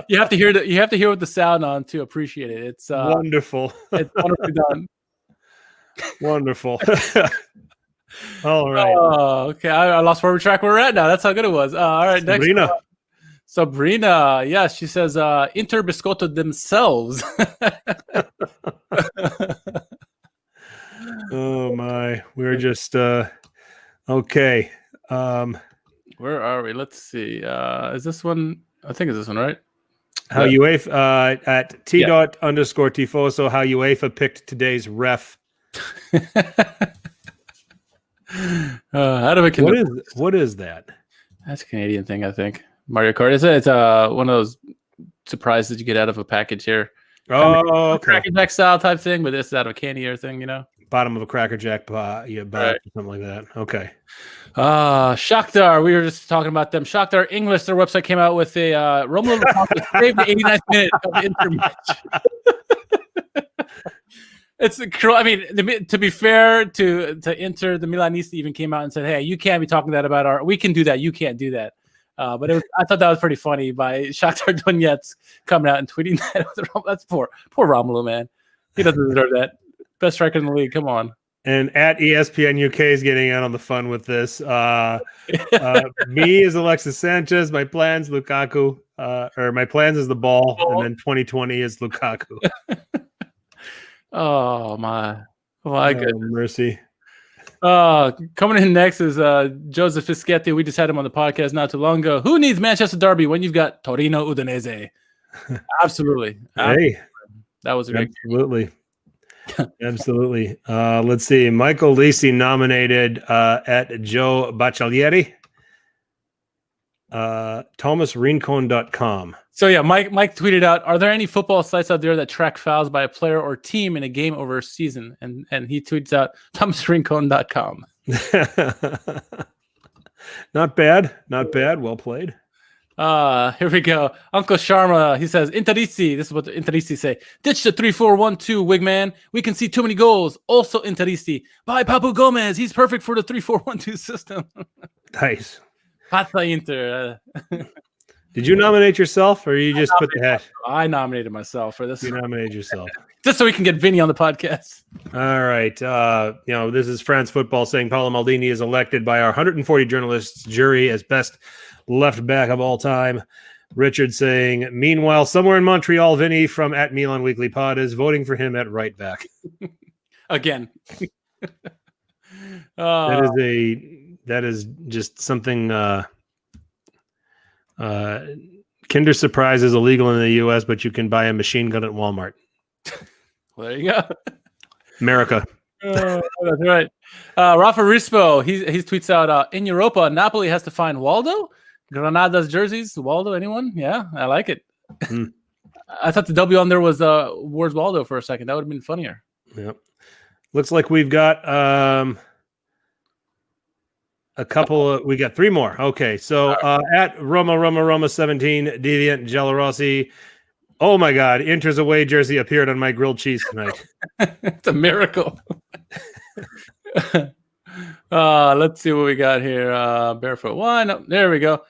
You have to hear with the sound on to appreciate it. It's wonderful. It's wonderfully done. Wonderful. All right. Okay. I lost where track we're at now. That's how good it was. All right. Sabrina. Next. Sabrina. Yeah, she says Inter Biscotto themselves. Oh my, we're just okay. Where are we? Let's see. Is this one? I think it's this one, right? How UEFA at T._Tifoso, how UEFA picked today's ref. What is that? That's a Canadian thing, I think. Mario Kart. It's one of those surprises you get out of a package here. Oh, okay. Cracker Jack style type thing, but this is out of a candy or thing, Bottom of a Cracker Jack box, right. Something like that. Okay. Shakhtar. We were just talking about them. Shakhtar English. Their website came out with a Romelu Lukaku saved the 89th minute of the Inter match. It's cruel. I mean, to be fair to Inter, the Milanisti even came out and said, "Hey, you can't be talking that about we can do that. You can't do that." But I thought that was pretty funny by Shakhtar Donetsk coming out and tweeting that. That's poor Romelu, man. He doesn't deserve that. Best striker in the league. Come on. And at ESPN UK is getting in on the fun with this. Me is Alexis Sanchez. My plans Lukaku. Or my plans is the ball, and then 2020 is Lukaku. Oh my goodness. Mercy. Coming in next is Joseph Fischetti. We just had him on the podcast not too long ago. Who needs Manchester Derby when you've got Torino Udinese? Absolutely. Hey, that was a great absolutely. Absolutely. Let's see. Michael Lisi nominated at Joe Baccialieri. ThomasRincon.com. So yeah, Mike tweeted out, are there any football sites out there that track fouls by a player or team in a game over a season? And he tweets out ThomasRincon.com. Not bad. Not bad. Well played. Here we go. Uncle Sharma, he says, Interisti. This is what the Interisti say. Ditch the 3-4-1-2, Wigman. We can see too many goals. Also Interisti. Buy Papu Gomez. He's perfect for the 3-4-1-2 system. Nice. Pata Inter. Did you nominate yourself, or you just put the hash? I nominated myself for this. You nominated yourself. Just so we can get Vinny on the podcast. All right. This is France Football saying Paolo Maldini is elected by our 140 journalists jury as best left back of all time. Richard saying, meanwhile, somewhere in Montreal, Vinny from at Milan Weekly Pod is voting for him at right back. Again. That is just something. Kinder Surprise is illegal in the U.S., but you can buy a machine gun at Walmart. Well, there you go. America. That's right. Rafa Rispo, he tweets out, in Europa, Napoli has to find Waldo. Granada's jerseys. Waldo, anyone? Yeah, I like it. I thought the W on there was where's Waldo for a second. That would have been funnier. Yep. Looks like we've got a couple. We got three more. Okay, so at Roma 17, Deviant Giallorossi. Oh my God, Inter's away jersey appeared on my grilled cheese tonight. It's a miracle. Let's see what we got here. Barefoot one. Oh, there we go.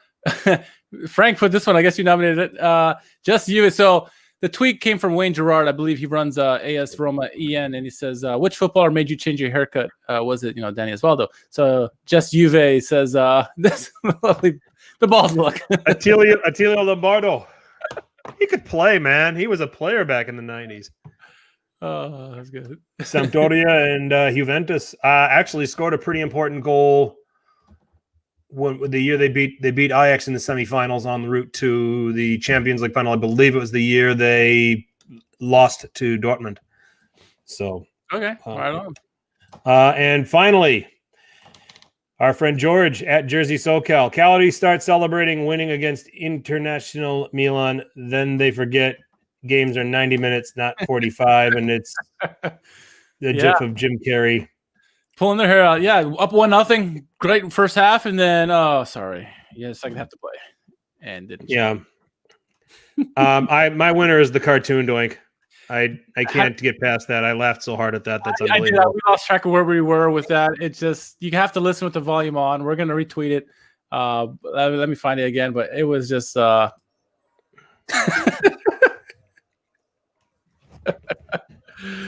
Frank put this one. I guess you nominated it. Just you. So the tweet came from Wayne Gerard. I believe he runs AS Roma EN, and he says, which footballer made you change your haircut? Was it, Danny Osvaldo? So just Juve says, this lovely, the ball's look. Attilio Lombardo. He could play, man. He was a player back in the 90s. Oh, that's good. Sampdoria and Juventus actually scored a pretty important goal when the year they beat Ajax in the semifinals en route to the Champions League final. I believe it was the year they lost to Dortmund. So okay, right on. And finally, our friend George at Jersey SoCal. Cagliari starts celebrating winning against International Milan. Then they forget games are 90 minutes, not 45, and it's the gif of Jim Carrey pulling their hair out. Yeah, up 1-0. Great first half, and then second half to play, and didn't. Yeah. My winner is the cartoon doink. I can't get past that. I laughed so hard at that. That's unbelievable. We lost track of where we were with that. It's just you have to listen with the volume on. We're gonna retweet it. Let me find it again, but it was just.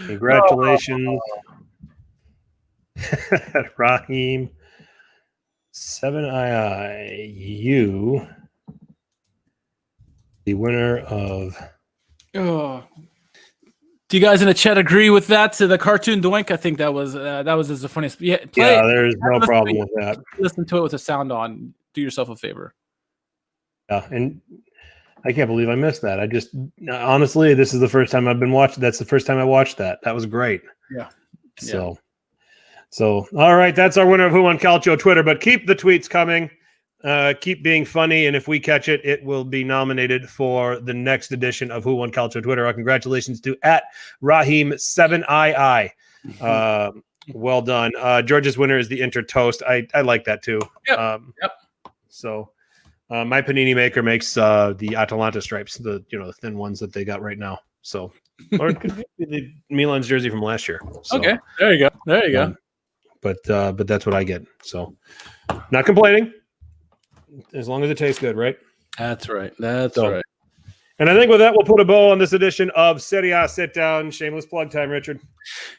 Congratulations, Raheem. 7II, you, the winner of. Oh. Do you guys in the chat agree with that? To the cartoon doink, I think that was just the funniest. Yeah, there's no problem with that. Listen to it with the sound on. Do yourself a favor. Yeah, and I can't believe I missed that. I just honestly, this is the first time I've been watching. That's the first time I watched that. That was great. Yeah. So all right, that's our winner of Who Won Calcio Twitter. But keep the tweets coming. Keep being funny, and if we catch it, it will be nominated for the next edition of Who Won Calcio Twitter. Our congratulations to at Raheem 7II. Well done. George's winner is the Inter Toast. I like that too. Yep. So my panini maker makes the Atalanta stripes, the thin ones that they got right now. So or it could be the Milan's jersey from last year. So, okay, there you go. But that's what I get. So not complaining. As long as it tastes good, right? That's right. That's right. And I think with that, we'll put a bow on this edition of SerieA Sit Down. Shameless plug time, Richard.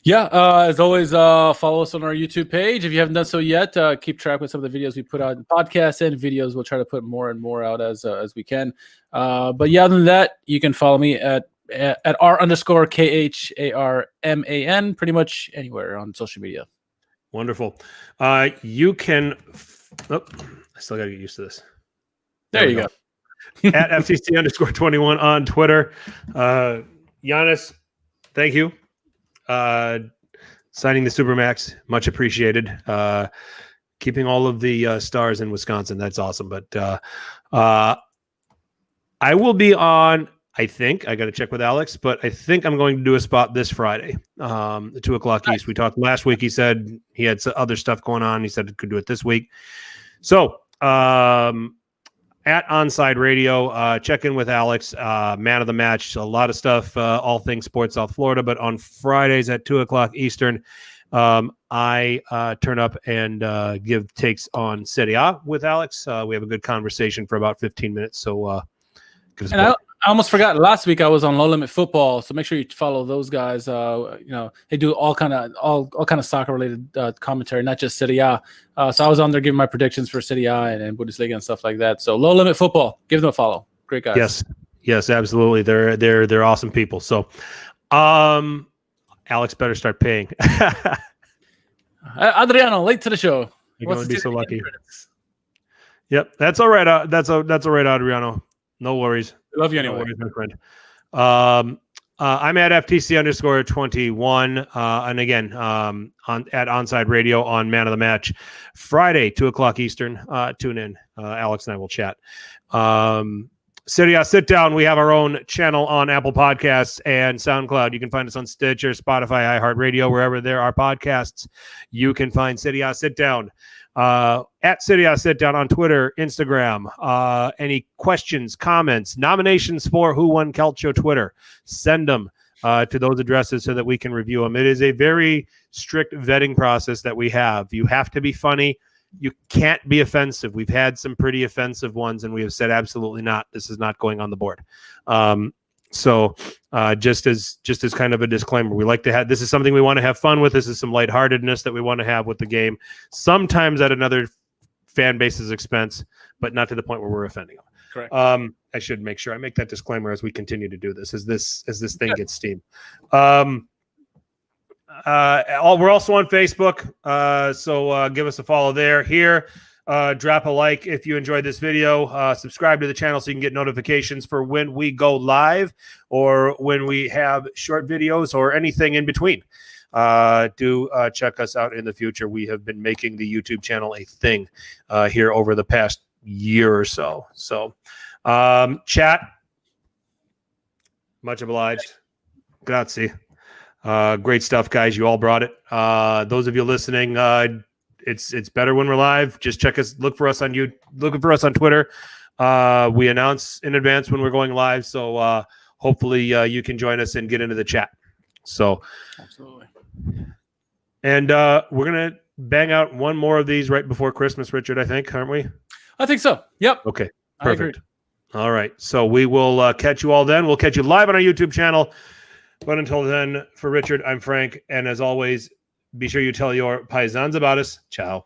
Yeah, as always, follow us on our YouTube page. If you haven't done so yet, keep track with some of the videos we put out in podcasts and videos. We'll try to put more and more out as we can. But yeah, other than that, you can follow me at R_KHARMAN pretty much anywhere on social media. Wonderful. You can. I still got to get used to this. There you go. At FTC_21 on Twitter. Giannis, thank you. Signing the Supermax, much appreciated. Keeping all of the stars in Wisconsin, that's awesome. But I will be on, I think, I got to check with Alex, but I think I'm going to do a spot this Friday, 2:00 East. We talked last week. He said he had some other stuff going on. He said he could do it this week. So at Onside Radio, check in with Alex, man of the match, a lot of stuff, all things sports South Florida. But on Fridays at 2:00 Eastern, I turn up and give takes on Serie with Alex. We have a good conversation for about 15 minutes. So give us I almost forgot. Last week I was on Low Limit Football, so make sure you follow those guys. They do all kind of soccer related commentary, not just Serie A. So I was on there giving my predictions for Serie A and Bundesliga and stuff like that. So Low Limit Football, give them a follow. Great guys. Yes, absolutely. They're awesome people. So, Alex better start paying. Adriano, late to the show. You're going to be so lucky. Yep, that's all right. That's all right, Adriano. No worries. I love you anyway. No worries, my friend. I'm at FTC_21. And again, at Onside Radio on Man of the Match, Friday, 2:00 Eastern. Tune in. Alex and I will chat. Serie Sit Down. We have our own channel on Apple Podcasts and SoundCloud. You can find us on Stitcher, Spotify, iHeartRadio, wherever there are podcasts. You can find Serie Sit Down. At Serie Sit Down on Twitter, Instagram. Any questions, comments, nominations for Who Won Calcio Twitter, send them to those addresses so that we can review them. It is a very strict vetting process that we have. You have to be funny. You can't be offensive. We've had some pretty offensive ones, and we have said absolutely not. This is not going on the board. So just as kind of a disclaimer, we like to have, this is something we want to have fun with. This is some lightheartedness that we want to have with the game, sometimes at another fan base's expense, but not to the point where we're offending them. Correct. I should make sure I make that disclaimer as we continue to do this, as this thing gets steam. We're also on Facebook, so give us a follow there. Here, drop a like if you enjoyed this video. Subscribe to the channel so you can get notifications for when we go live or when we have short videos or anything in between. Do check us out in the future. We have been making the YouTube channel a thing here over the past year or so. So, chat, much obliged. Grazie. Great stuff, guys. You all brought it. Those of you listening, it's better when we're live. Just check us, look for us on Twitter. We announce in advance when we're going live, so hopefully you can join us and get into the chat. So, absolutely. And we're gonna bang out one more of these right before Christmas, Richard. I think, aren't we? I think so. Yep. Okay. Perfect. All right. So we will catch you all then. We'll catch you live on our YouTube channel. But until then, for Richard, I'm Frank. And as always, be sure you tell your paisans about us. Ciao.